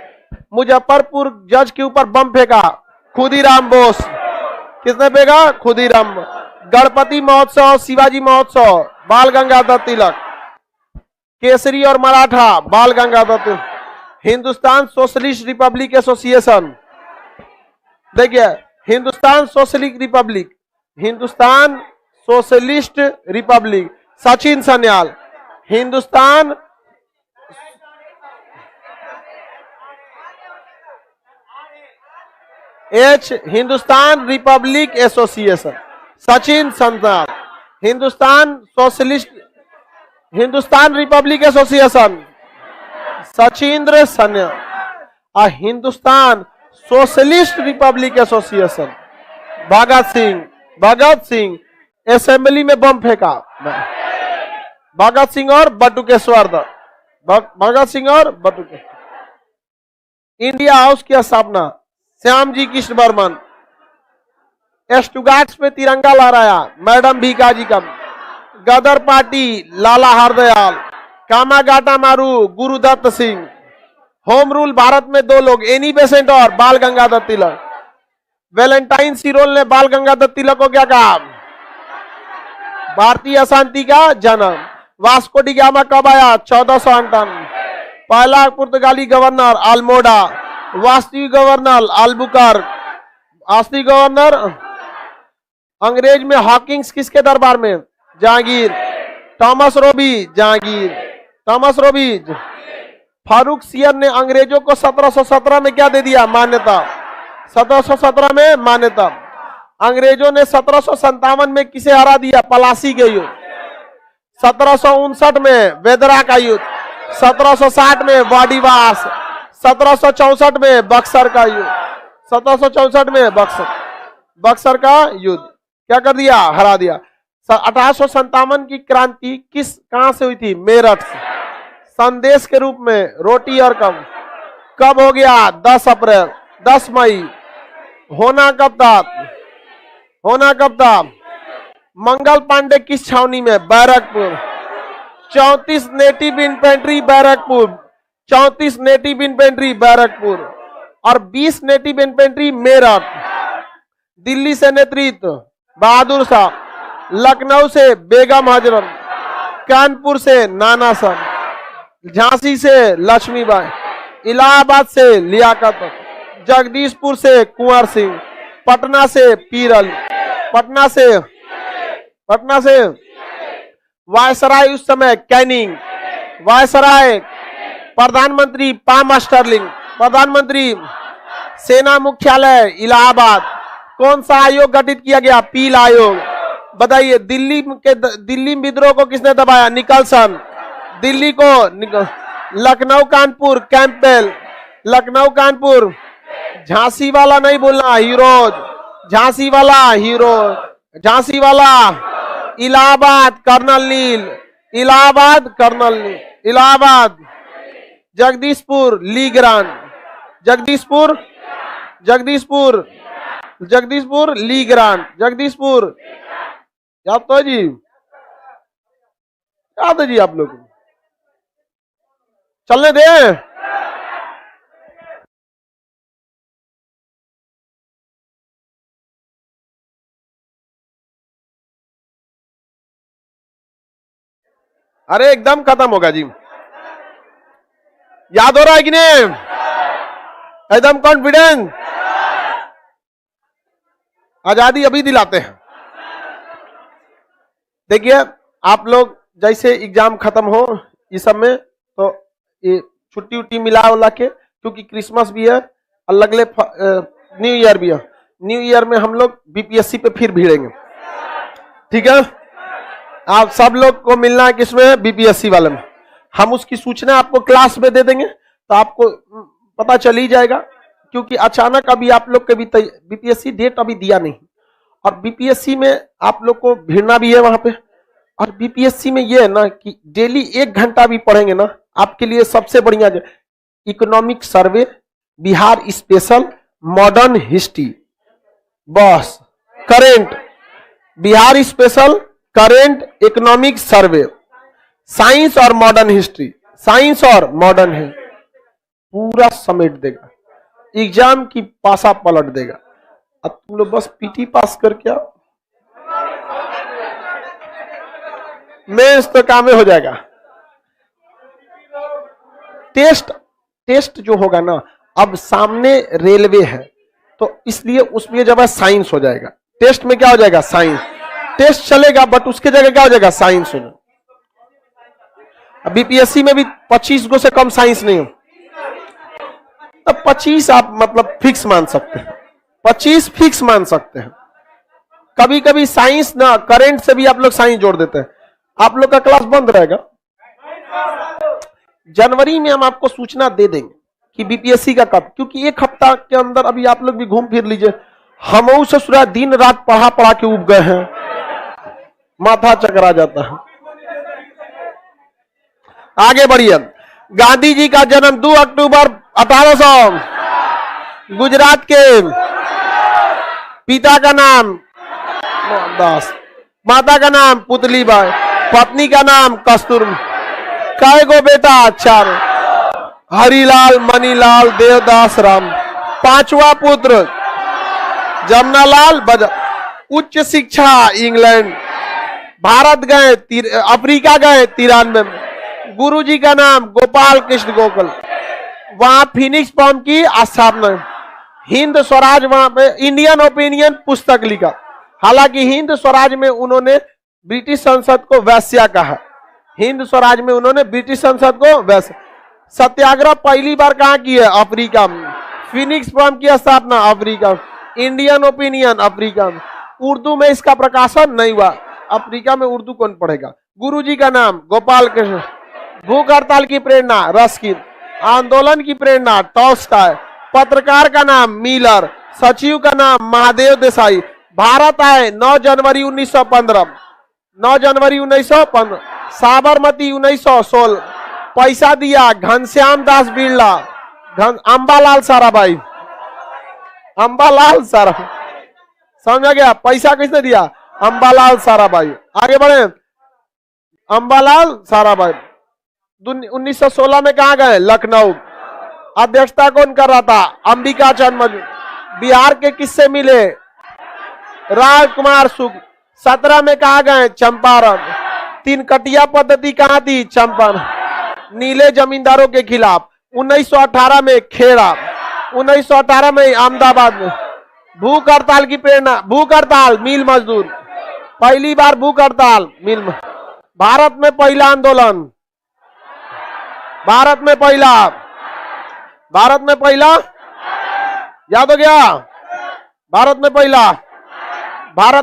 मुजफ्फरपुर जज के ऊपर बम फेंका, खुदीराम बोस। किसने फेंका? खुदीराम। गणपति महोत्सव, शिवाजी महोत्सव, बाल गंगाधर तिलक। केसरी और मराठा, बाल Gangadhar Tilak. Hindustan socialist Republic association, देखिए Hindustan socialist Republic, Hindustan socialist Republic Sachin Sanyal. Hindustan Hindustan Republic association Sachin Sanyal. Hindustan socialist, Hindustan Republic association Sachindra Sanyal. और Hindustan socialist Republic association Bhagat Singh. Bhagat Singh assembly में बम फेंका, भगत सिंह और बटुकेश्वर दत्त। भगत सिंह और बटुकेश्वर। इंडिया हाउस की स्थापना श्यामजी कृष्ण बर्मन। स्टुगार्ट्स में तिरंगा लहराया मैडम भीकाजी कम। गदर पार्टी लाला हरदयाल। कामागाटा मारू गुरुदत्त सिंह। होम रूल भारत में 2 लोग, एनी बेसेंट और बाल गंगाधर तिलक। वैलेंटाइन सिरोल ने बाल गंगाधर तिलक को क्या कहा? भारतीय अशांति का जन्म। वास्को डी गामा कब आया? 1458। पहला पुर्तगाली गवर्नर अल्मोडा। वास्तविक गवर्नर अल्बुकर्क। असली गवर्नर अंग्रेज में हॉकिंस किसके दरबार में? जहांगीर। थॉमस रोबी जहांगीर। थॉमस रोबी फारुखसियन ने अंग्रेजों को 1717 में क्या दे दिया? मान्यता। 1717 में मान्यता। अंग्रेजों ने 1757 में किसे हरा दिया? पलासी के युद्ध। 1759 में वेदरा का युद्ध। 1760 में वाडीवास। 1764 में बक्सर का युद्ध। 1764 में बक्सर का युद्ध क्या कर दिया? हरा दिया। 1857 की क्रांति कहां से हुई थी? मेरठ से। संदेश के रूप में रोटी और कब हो गया? 10 अप्रैल 10 मई। होना कब था? मंगल पांडे किस छावनी में? Barrackpore. 34 native infantry Barrackpore. 34 native infantry Barrackpore और 20 नेटिव इन्फेंट्री मेरठ। दिल्ली से नेतृत्व बहादुर शाह। लखनऊ से बेगम हजरत। कानपुर से नाना साहब। झांसी से लक्ष्मीबाई। इलाहाबाद से लियाकत। जगदीशपुर से कुंवर सिंह। पटना से पीर अली। पटना से वायसराय उस समय कैनिंग। वायसराय प्रधानमंत्री पाम स्टर्लिंग। प्रधानमंत्री सेना मुख्यालय इलाहाबाद। कौन सा आयोग गठित किया गया? पील आयोग। बताइए दिल्ली विद्रोह को किसने दबाया? निकलसन। दिल्ली को लखनऊ कानपुर कैंपबेल। लखनऊ कानपुर झांसी वाला नहीं बोलना, हीरोज। झांसी वाला इलाहाबाद कर्नल नील। इलाहाबाद जगदीशपुर लीग्रांड। जगदीशपुर लीग्रांड। जगदीशपुर याद तो है जी आप लोग? चलने दे। अरे एकदम खत्म होगा जी। याद हो रहा है कि नहीं? एकदम कॉन्फिडेंस। आजादी अभी दिलाते हैं। देखिए आप लोग जैसे एग्जाम खत्म हो इस सब में तो ये छुट्टी उट्टी मिला उला के, क्योंकि क्रिसमस भी है और अगले न्यू ईयर भी है। न्यू ईयर में हम लोग बीपीएससी पे फिर भिड़ेंगे, ठीक है? आप सब लोग को मिलना है किसमें? बीपीएससी वाले में। हम उसकी सूचना आपको क्लास में दे देंगे तो आपको पता चल ही जाएगा, क्योंकि अचानक अभी आप लोग के भी बीपीएससी डेट अभी दिया नहीं और बीपीएससी में आप लोग को भिड़ना भी है वहां पे। और बीपीएससी में ये है ना कि डेली 1 घंटा भी पढ़ेंगे ना आपके लिए सबसे बढ़िया economic survey, Bihar special, modern history, बस current, Bihar special, current, economic survey, science और मॉडर्न हिस्ट्री, पूरा समेट देगा, एग्जाम की पासा पलट देगा। अब तुम लोग बस पीटी पास करके आओ, मेंस तो काम में हो जाएगा। टेस्ट जो होगा ना, अब सामने रेलवे है तो इसलिए उसमें जब साइंस हो जाएगा। टेस्ट में क्या हो जाएगा? साइंस। टेस्ट चलेगा बट उसके जगह क्या हो जाएगा? साइंस हो जाएगा। अब बीपीएससी में भी 25 गो से कम साइंस नहीं हो, तब 25 आप मतलब फिक्स मान सकते हैं, 25 फिक्स मान सकते हैं। कभी कभी साइंस ना करंट से भी आप लोग साइंस जोड़ देते हैं। आप लोग का क्लास बंद रहेगा। जनवरी में हम आपको सूचना दे देंगे कि बीपीएससी का कब, क्योंकि 1 हफ्ता के अंदर अभी आप लोग भी घूम फिर लीजिए। हम ससुरा दिन रात पढ़ा के उब गए हैं, माथा चकरा जाता है। आगे बढ़िए। गांधी जी का जन्म 2 अक्टूबर 1800। गुजरात के पिता का नाम मोहनदास, माता का नाम पुतलीबाई, पत्नी का नाम कस्तूरबा। कै गो बेटा? 4। हरिलाल, मनीलाल, देवदास, राम। 5वां पुत्र जमनालाल बजाज। उच्च शिक्षा इंग्लैंड। भारत गए, अफ्रीका गए 93 में। गुरुजी का नाम गोपाल कृष्ण गोखले। वहां फिनिक्स फॉर्म की स्थापना। हिंद स्वराज, वहां पे इंडियन ओपिनियन पुस्तक लिखा। हालांकि हिंद स्वराज में उन्होंने ब्रिटिश संसद को वैश्या कहा। हिंद स्वराज में उन्होंने ब्रिटिश संसद को वैश्या। सत्याग्रह पहली बार कहाँ की है? अफ्रीका में। फिनिक्स फॉर्म की स्थापना अफ्रीका। इंडियन ओपिनियन अफ्रीका में। उर्दू में इसका प्रकाशन नहीं हुआ। अफ्रीका में उर्दू कौन पढ़ेगा? गुरुजी का नाम गोपाल कृष्ण। भूख हड़ताल की प्रेरणा रस्किन। आंदोलन की प्रेरणा टॉल्स्टॉय। पत्रकार का नाम मिलर। सचिव का नाम महादेव देसाई। भारत आए 9 जनवरी 1915। 9 जनवरी 1915। साबरमती 1916। पैसा दिया घनश्याम दास बिरला। अंबालाल साराभाई। अंबालाल सारा, समझा गया? पैसा किसने दिया? अंबालाल साराभाई। आगे बढ़े। अंबालाल साराभाई 1916 में कहा गए? लखनऊ। अध्यक्षता कौन कर रहा था? अंबिका चंद मजूमदार। बिहार के किससे मिले? राजकुमार शुक्ल। 17 में कहा गए? चंपारण। 3 कटिया पद्धति कहाँ थी? चंपारण। नीले जमींदारों के खिलाफ 1918 में खेड़ा। 1918 में अहमदाबाद में। भूख हड़ताल की प्रेरणा, भूख हड़ताल मिल मजदूर। पहली बार भूख हड़ताल मिल। भारत में पहला आंदोलन, भारत में पहला याद हो गया? भारत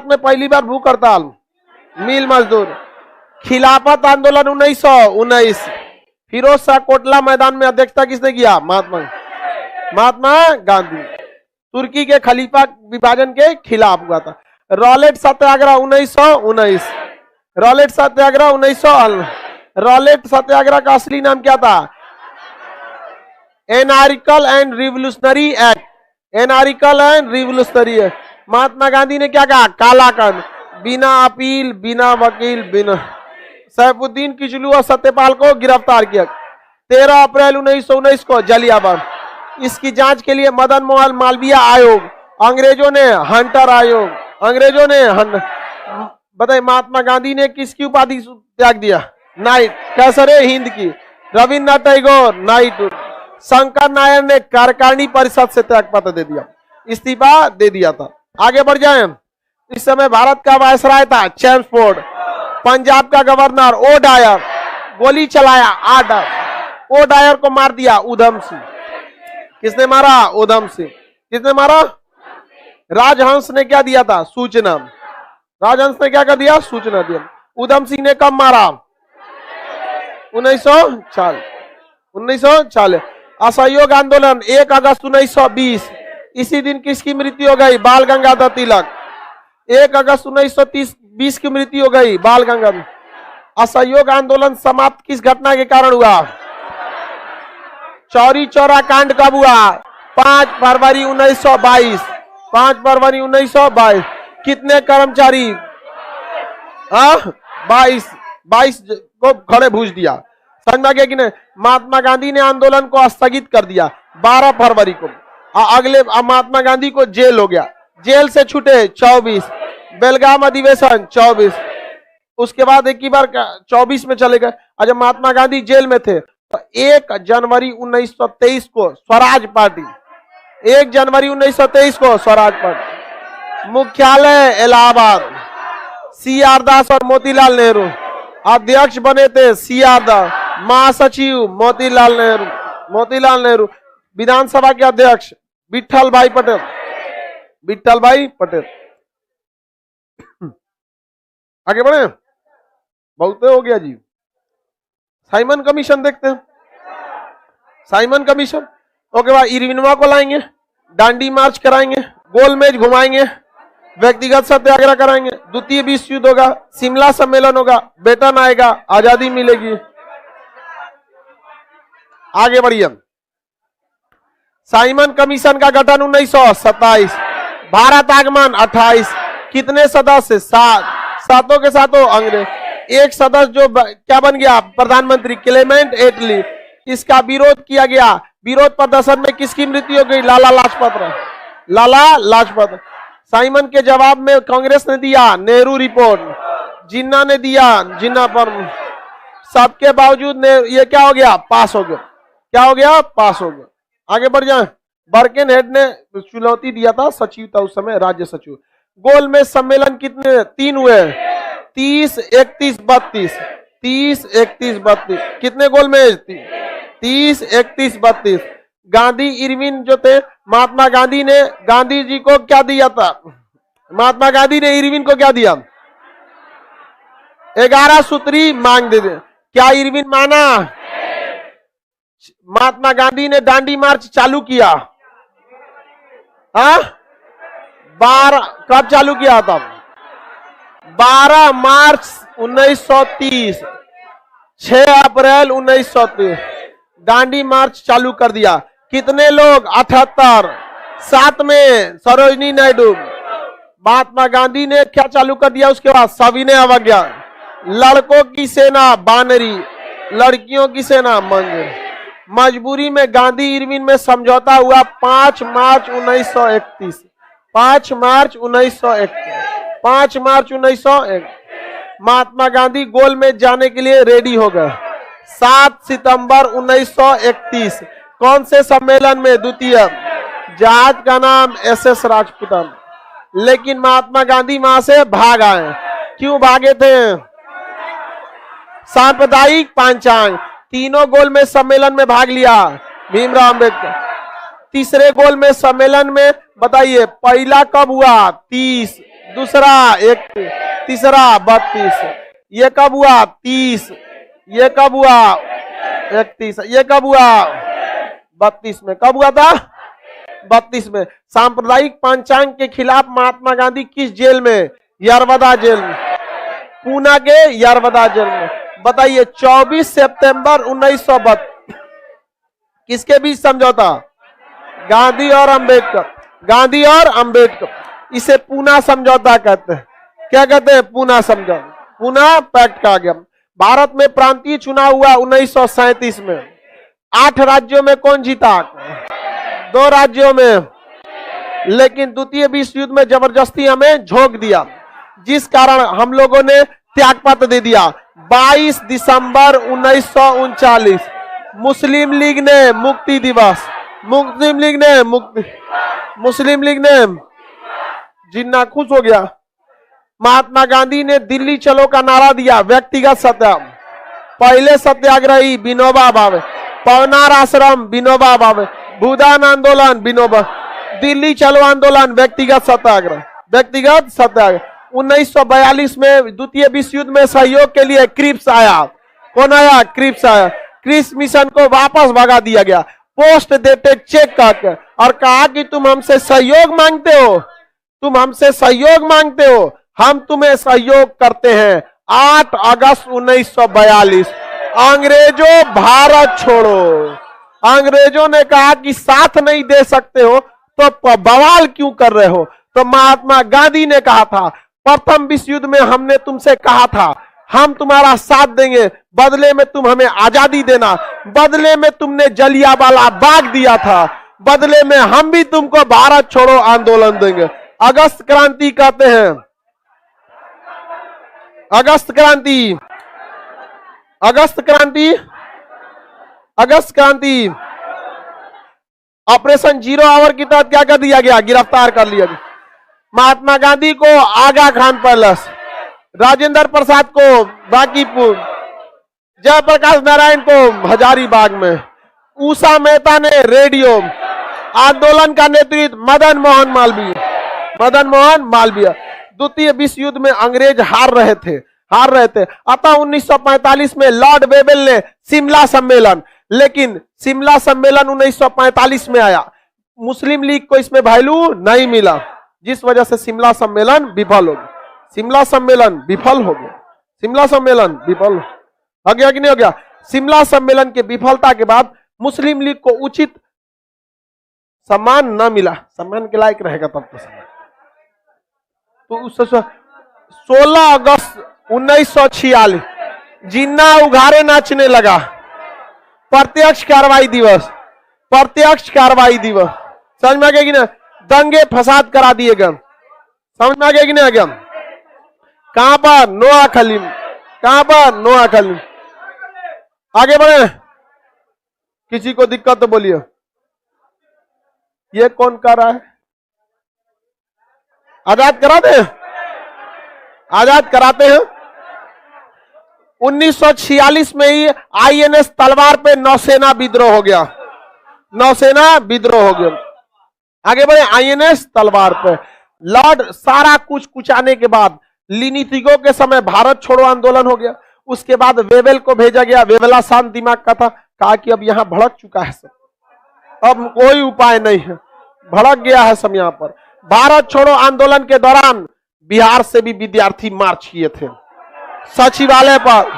में पहली बार भूख हड़ताल मिल मजदूर। खिलाफत आंदोलन 1919। फिरोज शाह कोटला मैदान में अध्यक्षता किसने किया? महात्मा गांधी। तुर्की के खलीफा विभाजन के खिलाफ हुआ था। Rowlatt satyagraha 1919। Rowlatt satyagraha 1919। Rowlatt satyagraha का असली नाम क्या था? Anarchical and revolutionary act. Anarchical and revolutionary act. Mahatma Gandhi ने क्या कहा? काला कानून, बिना अपील, बिना वकील, बिना। सैफुद्दीन किचलू और सत्यपाल को गिरफ्तार किया। 13 अप्रैल 1919 को जलियांवाला। इसकी जांच के लिए मदन मोहन मालवीय आयोग, अंग्रेजों ने हंटर आयोग, अंग्रेजों ने बताइए महात्मा गांधी ने किसकी उपाधि त्याग दिया? नाइट। कैसरे हिंद की। रविन्द्रनाथ टैगोर नाइट। शंकर नारायण ने कार्यकारिणी परिषद से त्याग पत्र दे दिया, इस्तीफा दे दिया था। आगे बढ़ जाएं। इस समय भारत का वायसराय था चैम्सफोर्ड। पंजाब का गवर्नर ओ डायर। गोली चलाया आडर। ओ डायर को मार दिया उधम सिंह। किसने मारा? उधम सिंह। किसने मारा? राजहंस ने क्या दिया था? सूचना। राजहंस ने क्या कर दिया? सूचना दिया। उधम सिंह ने कब मारा? 1940। असहयोग आंदोलन 1 अगस्त 1920। इसी दिन किसकी मृत्यु हो गई? बाल गंगाधर तिलक। 1 अगस्त 1920 की मृत्यु हो गई बाल गंगाधर। असहयोग आंदोलन समाप्त किस घटना के कारण हुआ? चौरी चौरा कांड कब हुआ? 5 फरवरी 1922। 5 फरवरी 1922। कितने कर्मचारी? 22 को खड़े भूज दिया। समझ में गया कि नहीं? महात्मा गांधी ने आंदोलन को स्थगित कर दिया 12 फरवरी को। अगले महात्मा गांधी को जेल हो गया। जेल से छूटे 24। बेलगाम अधिवेशन 24। उसके बाद एक ही बार 24 में चले गए। जब महात्मा गांधी जेल में थे तो 1 जनवरी 1923 को स्वराज पार्टी, 1 जनवरी 1923 को स्वराज पार्टी। मुख्यालय इलाहाबाद। CR दास और मोतीलाल नेहरू अध्यक्ष बने थे। CR दास। महासचिव मोतीलाल नेहरू। विधानसभा के अध्यक्ष विठल भाई पटेल। आगे बढ़े। बहुत हो गया जी। साइमन कमीशन देखते हैं। साइमन कमीशन ओके भाई। इरविनवा को लाएंगे, डांडी मार्च कराएंगे, गोल मेज घुमाएंगे, व्यक्तिगत सत्याग्रह कराएंगे, द्वितीय विश्व युद्ध होगा, शिमला सम्मेलन होगा, वेतन आएगा, आजादी मिलेगी। आगे बढ़िए। साइमन कमीशन का गठन 1927। भारत आगमन 28। कितने सदस्य? 7। सातों के सातों अंग्रेज। एक सदस्य जो क्या बन गया? प्रधानमंत्री क्लेमेंट एटली। इसका विरोध किया गया। विरोध प्रदर्शन में किसकी मृत्यु हो गई? लाला लाजपत। साइमन के जवाब में कांग्रेस ने दिया नेहरू रिपोर्ट। जिन्ना ने दिया जिन्ना पर। सबके बावजूद ये क्या हो गया? पास हो गया। क्या हो गया? पास हो गया। आगे बढ़ जाए। बर्किन हेड ने चुनौती दिया था, सचिव था उस समय, राज्य सचिव। गोल में सम्मेलन कितने? 3 हुए। 30, 31, 32। 30, 31, 32। कितने गोल में? 30, 31, 32। गांधी इरविन जो थे, महात्मा गांधी ने गांधी जी को क्या दिया था? महात्मा गांधी ने इरविन को क्या दिया? 11 सूत्री मांग दे दे। क्या इरविन माना? महात्मा गांधी ने दांडी मार्च चालू किया, हाँ? 12 कब चालू किया था? 12 मार्च 1930, 6 अप्रैल 1930 दांडी मार्च चालू कर दिया। कितने लोग? 78। साथ में सरोजिनी नायडू। महात्मा गांधी ने क्या चालू कर दिया? उसके बाद सविनय अवज्ञा, लड़कों की सेना बानरी, लड़कियों की सेना मंजूर। मजबूरी में गांधी इरविन में समझौता हुआ 5 मार्च 1931। 5 मार्च 1931। 5 मार्च 1901 महात्मा गांधी गोल में जाने के लिए रेडी हो गए। 7 सितंबर 1931 कौन से सम्मेलन में? द्वितीय। जहाज का नाम SS राजपुतन। लेकिन महात्मा गांधी वहां से भाग आए। क्यों भागे थे? सांप्रदायिक पांचांग। तीनों गोल में सम्मेलन में भाग लिया भीमराव अंबेडकर। तीसरे गोल में सम्मेलन में बताइए पहला कब हुआ? 30, दूसरा 31, तीसरा 32। ये कब हुआ? 30। ये कब हुआ? 31। ये कब हुआ? 32 में। कब हुआ था? 32 में। सांप्रदायिक पंचांग के खिलाफ महात्मा गांधी किस जेल में? यरवदा जेल में। पूना के यरवदा जेल में। बताइए 24 सितंबर 1932 किसके बीच समझौता? गांधी और अंबेडकर। गांधी और अंबेडकर। इसे पूना समझौता कहते हैं। क्या कहते हैं? पूना समझौता। पूना पैक्ट कहा गया। भारत में प्रांतीय चुनाव हुआ 1937 में। 8 राज्यों में कौन जीता? 2 राज्यों में। लेकिन द्वितीय विश्व युद्ध में जबरदस्ती हमें झोंक दिया, जिस कारण हम लोगों ने त्यागपत्र दे दिया। 22 दिसंबर 1939 मुस्लिम लीग ने मुक्ति दिवस। मुस्लिम लीग ने जिन्ना खुश हो गया। महात्मा गांधी ने दिल्ली चलो का नारा दिया। व्यक्तिगत सत्याग्रह। पहले सत्याग्रही विनोबा भावे, पवनार आश्रम विनोबा भावे, भूदान आंदोलन विनोबा, दिल्ली चलो आंदोलन व्यक्तिगत सत्याग्रह। व्यक्तिगत सत्याग्रह। 1942 में द्वितीय विश्व युद्ध में सहयोग के लिए क्रिप्स आया। कौन आया? क्रिप्स आया। क्रिप्स मिशन को वापस भगा दिया गया पोस्ट डेटेड चेक करके, और कहा कि तुम हमसे सहयोग मांगते हो, तुम हमसे सहयोग मांगते हो, हम तुम्हें सहयोग करते हैं। 8 अगस्त 1942 अंग्रेजों भारत छोड़ो। अंग्रेजों ने कहा कि साथ नहीं दे सकते हो तो बवाल क्यों कर रहे हो? तो महात्मा गांधी ने कहा था, प्रथम विश्व युद्ध में हमने तुमसे कहा था हम तुम्हारा साथ देंगे, बदले में तुम हमें आजादी देना। बदले में तुमने जलियांवाला बाग दिया था, बदले में हम भी तुमको भारत छोड़ो आंदोलन देंगे। अगस्त क्रांति कहते हैं। अगस्त क्रांति। अगस्त क्रांति। अगस्त क्रांति। ऑपरेशन 0 आवर की तहत क्या कर दिया गया? गिरफ्तार कर लिया गया। महात्मा गांधी को आगा खान पैलेस, राजेंद्र प्रसाद को बांकीपुर, जयप्रकाश नारायण को हजारीबाग में, उषा मेहता ने रेडियो, आंदोलन का नेतृत्व मदन मोहन मालवीय। मदन मोहन मालवीय। द्वितीय विश्व युद्ध में अंग्रेज हार रहे थे। अतः 1945 में लॉर्ड वेबल ने शिमला सम्मेलन, लेकिन शिमला सम्मेलन 1945 में आया। मुस्लिम लीग को इसमें वैल्यू नहीं मिला, जिस वजह से शिमला सम्मेलन विफल हो गया। शिमला सम्मेलन विफल हो गया। शिमला सम्मेलन विफल हो गया कि नहीं हो गया? शिमला सम्मेलन के विफलता के बाद मुस्लिम लीग को उचित सम्मान न मिला। सम्मान के लायक रहेगा तब तो सम्मान। तो उस 16 अगस्त 1946 जिन्ना उघारे नाचने लगा। प्रत्यक्ष कार्रवाई दिवस। प्रत्यक्ष कार्रवाई दिवस। समझ में आ गया कि ना? दंगे फसाद करा दिए गए। समझ में आ गया कि नहीं आ गया? कहां पर? नोआ खलीम। कहां पर? नोआ खलीम। आगे बढ़े। किसी को दिक्कत तो बोलिए। ये कौन कर रहा है? आजाद कराते हैं? आजाद कराते हैं। 1946 में ही आईएनएस तलवार पे नौसेना विद्रोह हो गया, नौसेना विद्रोह हो गया। आगे बढ़े, आईएनएस तलवार पे लॉर्ड सारा कुछ कुचाने के बाद लिनिथिगो के समय भारत छोड़ो आंदोलन हो गया। उसके बाद वेवेल को भेजा गया, वेवेला शांत दिमाग का था, कहा कि अब यहां भड़क चुका है सब, अब कोई उपाय नहीं है, भड़क गया है सब यहां पर। भारत छोड़ो आंदोलन के दौरान बिहार से भी विद्यार्थी मार्च किए थे सचिवालय पर,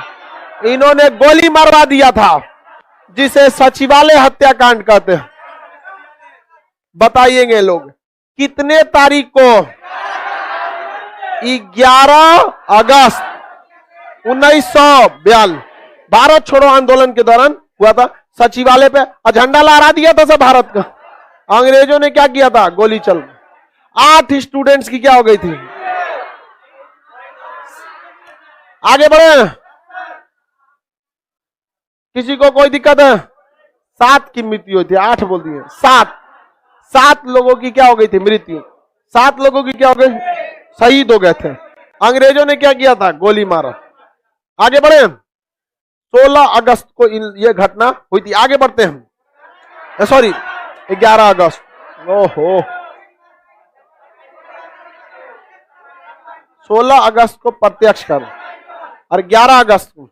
इन्होंने गोली मरवा दिया था, जिसे सचिवालय हत्याकांड कहते हैं। बताइएंगे लोग कितने तारीख को? 11 अगस्त 1942 भारत छोड़ो आंदोलन के दौरान हुआ था। सचिवालय पे झंडा लहरा दिया था सब भारत का। अंग्रेजों ने क्या किया था? गोली चल 8 स्टूडेंट्स की क्या हो गई थी। आगे बढ़े, किसी को कोई दिक्कत है? 7 की मृत्यु हुई थी, 8 बोल दिए, 7 लोगों की क्या हो गई थी मृत्यु, 7 लोगों की क्या हो गई? शहीद हो गए थे। अंग्रेजों ने क्या किया था? गोली मारा। आगे बढ़े, 16 अगस्त को यह घटना हुई थी। आगे बढ़ते हैं, सॉरी 11 अगस्त, ओहो 16 अगस्त को प्रत्यक्ष कर और 11 अगस्त को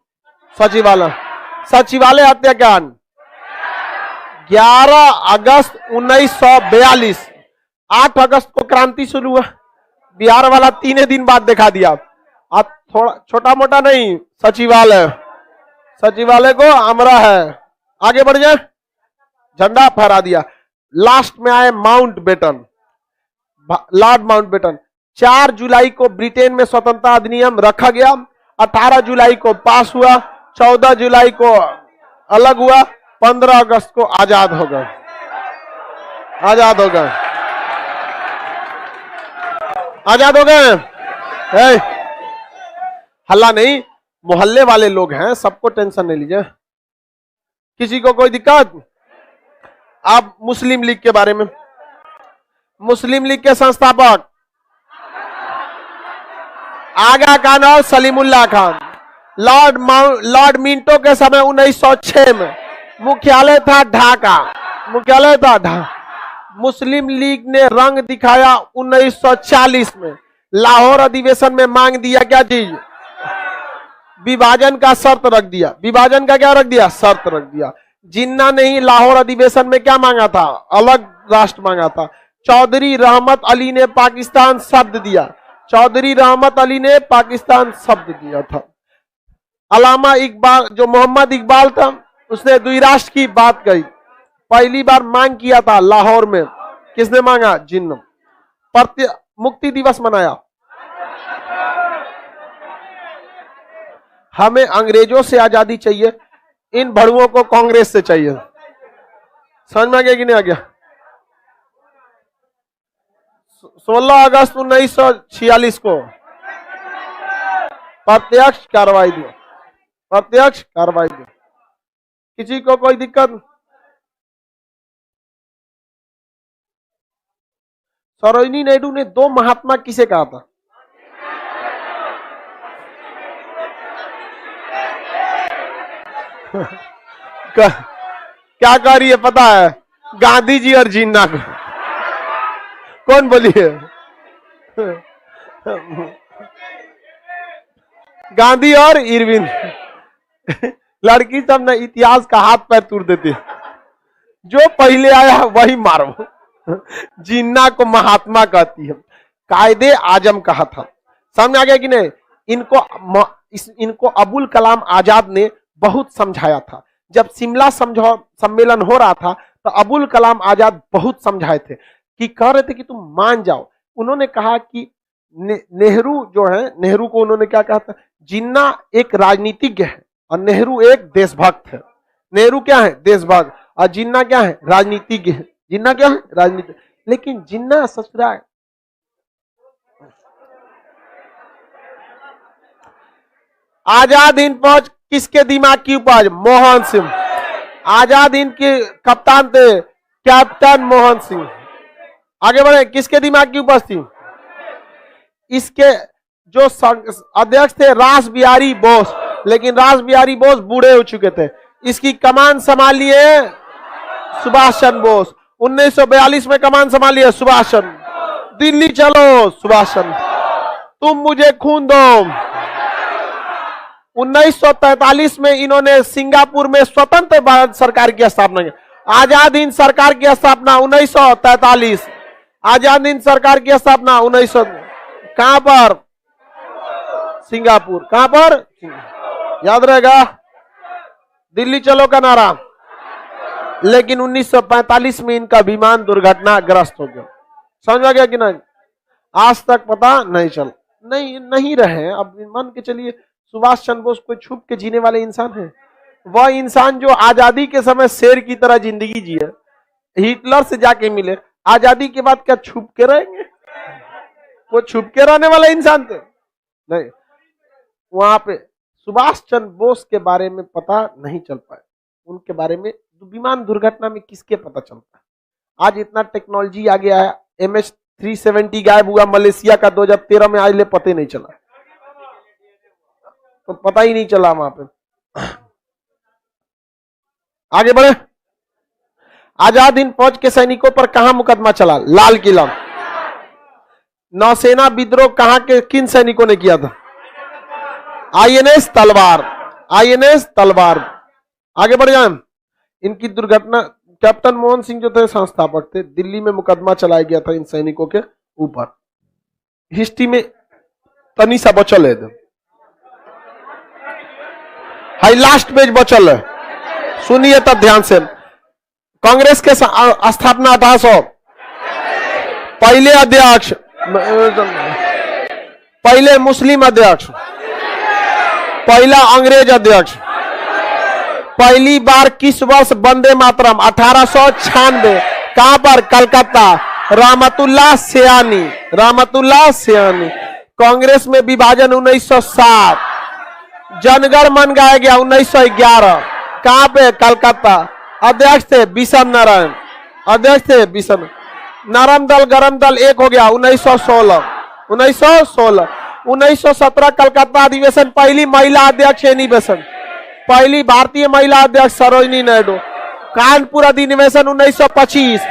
सचिवालय हत्याकांड। 11 अगस्त 1942, 8 अगस्त को क्रांति शुरू हुआ। बिहार वाला 3 दिन बाद दिखा दिया। अब थोड़ा छोटा मोटा नहीं, सचिवालय को अमरा है। आगे बढ़ जाए, झंडा फहरा दिया। लास्ट में आए माउंटबेटन, लॉर्ड माउंटबेटन। 4 जुलाई को ब्रिटेन में स्वतंत्रता अधिनियम रखा गया, 18 जुलाई को पास हुआ, 14 जुलाई को अलग हुआ, 15 अगस्त को आजाद हो गए, आजाद हो गए, आजाद हो गए। हल्ला नहीं, मोहल्ले वाले लोग हैं, सबको टेंशन नहीं लीजिए। किसी को कोई दिक्कत? आप मुस्लिम लीग के बारे में, मुस्लिम लीग के संस्थापक आगा खान और सलीमुल्लाह खान। लॉर्ड मिंटो के समय 1906 में मुख्यालय था ढाका, मुख्यालय था ढाका। मुस्लिम लीग ने रंग दिखाया 1940 में। लाहौर अधिवेशन में मांग दिया क्या चीज? विभाजन का शर्त रख दिया। विभाजन का क्या रख दिया? शर्त रख दिया। जिन्ना ने ही लाहौर अधिवेशन में क्या मांगा था? अलग राष्ट्र मांगा था। चौधरी रहमत अली ने पाकिस्तान शब्द दिया, चौधरी रहमत अली ने पाकिस्तान शब्द दिया था। अलामा इकबाल, जो मोहम्मद इकबाल था, उसने द्विराष्ट्र की बात कही। पहली बार मांग किया था लाहौर में, किसने मांगा? जिन्ना। मुक्ति दिवस मनाया। हमें अंग्रेजों से आजादी चाहिए, इन भड़ुओं को कांग्रेस से चाहिए। समझ में आ गया कि नहीं आ गया? 16 अगस्त 1946 को प्रत्यक्ष कार्रवाई दी, प्रत्यक्ष कार्रवाई दी। किसी को कोई दिक्कत? सरोजिनी नायडू ने 2 महात्मा किसे कहा था? क्या कह रही है पता है? गांधी जी और जिन्ना को। कौन बोली है? गांधी और इरविन। लड़की सब ना इतिहास का हाथ पैर तोड़ देती, जो पहले आया वही मारो। जिन्ना को महात्मा कहती है, कायदे आजम कहा था। सामने आ गया कि नहीं? इनको अबुल कलाम आजाद ने बहुत समझाया था। जब शिमला सम्मेलन हो रहा था तो अबुल कलाम आजाद बहुत समझाए थे, कि कह रहे थे कि तुम मान जाओ। उन्होंने कहा कि नेहरू जो है, नेहरू को उन्होंने क्या कहा था? जिन्ना एक राजनीतिज्ञ है और नेहरू एक देशभक्त है। नेहरू क्या है? देशभक्त, और जिन्ना क्या है? राजनीतिज्ञ है। जिन्ना क्या है? राजनीति। लेकिन जिन्ना ससुरा आजाद हिंद फौज किसके दिमाग की उपज? मोहन सिंह। आजाद हिंद के कप्तान थे कैप्टन मोहन सिंह। आगे बढ़े, किसके दिमाग की उपज थी? इसके जो अध्यक्ष थे रास बिहारी बोस। लेकिन रास बिहारी बोस बूढ़े हो चुके थे। इसकी कमान संभालिए सुभाष चंद्र बोस। 1942 में कमान संभालिए सुभाष चंद्र। दिल्ली चलो सुभाष चंद्र। तुम मुझे खून दो। 1943 में इन्होंने सिंगापुर में स्वतंत्र भारत सरकार की स्थापना की। आजाद हिंद सरकार की स्थापना 1943। आजाद हिंद सरकार की स्थापना 1900। कहां पर? सिंगापुर। कहां पर? याद रहेगा, दिल्ली चलो का नारा। लेकिन 1945 में इनका विमान दुर्घटनाग्रस्त हो गया। समझ आ गया कि नहीं? आज तक पता नहीं चल नहीं रहे। अब मान के चलिए सुभाष चंद्र बोस कोई छुप के जीने वाले इंसान है? वह इंसान जो आजादी के समय शेर की तरह जिंदगी जिए, हिटलर से जाके मिले, आजादी के बाद क्या छुप के रहेंगे? वो छुप के रहने वाले इंसान थे? नहीं। वहां पे सुभाष चंद्र बोस के बारे में पता नहीं चल पाया। उनके बारे में विमान दुर्घटना में किसके पता चलता है? आज इतना टेक्नोलॉजी आ गया है। MH370 गायब हुआ मलेशिया का 2013 में, आज ले पता नहीं चला। तो पता ही नहीं चला वहां पे। आगे बढ़े। आजाद हिंद फौज के सैनिकों पर कहां मुकदमा चला? लाल किला। नौसेना विद्रोह कहां के किन सैनिकों ने किया था? INS तलवार। INS तलवार। आगे बढ़ जाए। इनकी दुर्घटना, कैप्टन मोहन सिंह जो थे संस्थापक थे, दिल्ली में मुकदमा चलाया गया था इन सैनिकों के ऊपर। हिस्ट्री में तनी सा बचल है, हाई लास्ट पेज बचल है, सुनिए तब ध्यान से। कांग्रेस के स्थापना 1800। पहले अध्यक्ष, पहले मुस्लिम अध्यक्ष, पहला अंग्रेज अध्यक्ष। पहली बार किस वर्ष वंदे मातरम? 1896। कहां पर? कलकत्ता। रहमतुल्लाह सयानी। रहमतुल्लाह सयानी। कांग्रेस में विभाजन 1907। जनगण मन गाया गया 1911। कहां पे? कलकत्ता। अध्यक्ष थे विषम नारायण। अध्यक्ष थे विषम। नरम दल गरम दल एक हो गया 1916। 1916। 1917 कलकत्ता अधिवेशन, पहली महिला अध्यक्ष एनी बेसेंट। पहली भारतीय महिला अध्यक्ष सरोजिनी नायडू। कानपुर अधिवेशन 1925।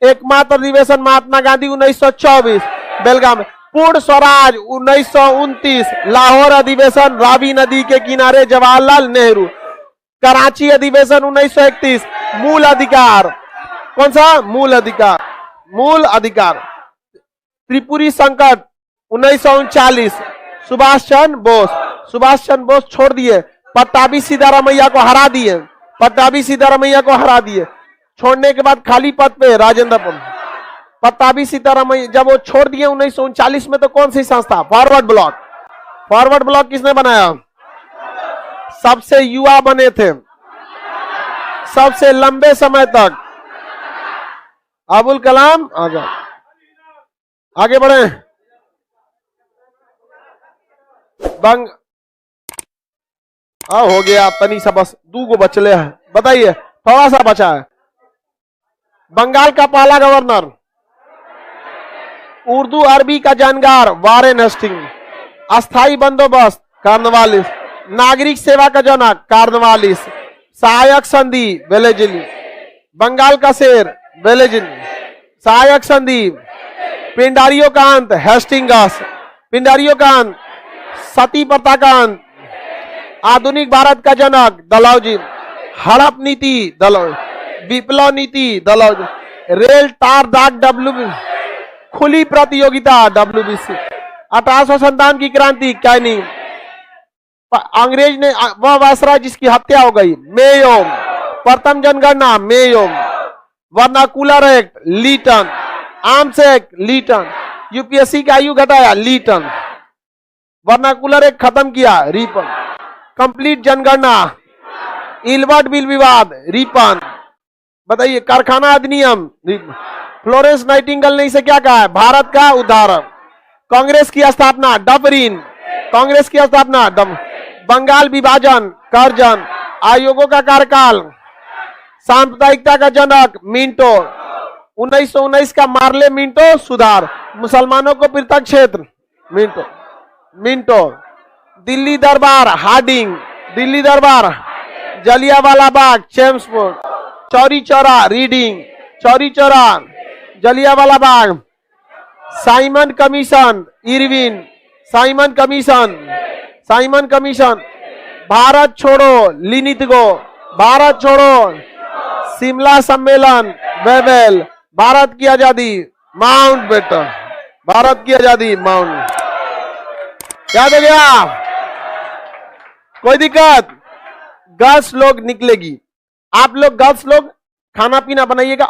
एकमात्र अधिवेशन महात्मा गांधी 1924। बेलगाम। पूर्ण स्वराज 1929। लाहौर अधिवेशन रावी नदी के किनारे जवाहरलाल नेहरू। कराची अधिवेशन 1931। मूल अधिकार। कौन सा? मूल अधिकार। मूल अधिकार। त्रिपुरी संकट 1939। सुभाष चंद्र बोस। सुभाष चंद्र बोस छोड़ दिए, पट्टाभी सीतारामैया को हरा दिए। पट्टाभी सीतारामैया को हरा दिए। छोड़ने के बाद खाली पद पे राजेंद्र प्रसाद। पट्टाभी सीतारामैया जब वो छोड़ दिए 1939 में, तो कौन सी संस्था? Forward block. फॉरवर्ड ब्लॉक किसने बनाया? सबसे युवा बने थे सबसे लंबे समय तक अबुल कलाम आजाद। आगे बढ़े। बंग हो गया तनी सा, बस 2 गो बचले हैं। बताइए, थोड़ा सा बचा है। बंगाल का पहला गवर्नर, उर्दू अरबी का जानकार वारेन हेस्टिंग। अस्थाई बंदोबस्त कार्नवालिस। नागरिक सेवा का जनक कार्नवालिस। सहायक संधि वेलेजिली। बंगाल का शेर वेलेजिली। सहायक संधि। पिंडारियों का अंत हेस्टिंगस। पिंडारियों का अंत। सती प्रथा का अंत। आधुनिक भारत का जनक डलहौजी। हड़प नीति डलहौजी। विप्लव नीति डलहौजी। रेल तार दाग खुली प्रतियोगिता WBC। 1857 की क्रांति कैनिंग। अंग्रेज ने वह वायसराय जिसकी हत्या हो गई मेयो। प्रथम जनगणना Mayo. Vernacular act Lytton. Arms act Lytton. UPSC की आयु घटाया लीटन। वर्नाकुलर एक्ट खत्म किया रिपन। कंप्लीट जनगणना इलवर्ट बिल विवाद रिपन। बताइए, कारखाना अधिनियम फ्लोरेंस नाइटिंगेल ने इसे क्या कहा है? भारत का उदाहरण। कांग्रेस की स्थापना डबरीन। कांग्रेस की स्थापना बंगाल विभाजन करजन। आयोगों का कार्यकाल सांप्रदायिकता का जनक मिंटो। 1919 का मार्ले मिंटो सुधार। मुसलमानों को पृथक क्षेत्र मिंटो। मिंटो। दिल्ली दरबार Hardinge. Delhi Durbar, Jallianwala Bagh, Chelmsford, Chauri Chaura, Reading, Chauri Chaura, Jallianwala Bagh, Simon commission, Irwin, Simon commission, Simon commission, Bharat Chhodo, Linlithgow, Bharat छोड़ो, शिमला सम्मेलन, वेवेल, भारत की आजादी, माउंट बेटन, भारत की आजादी, माउंट। याद हो गया? कोई दिक्कत? गर्ल्स लोग निकलेगी, आप लोग गर्ल्स लोग खाना पीना बनाइएगा।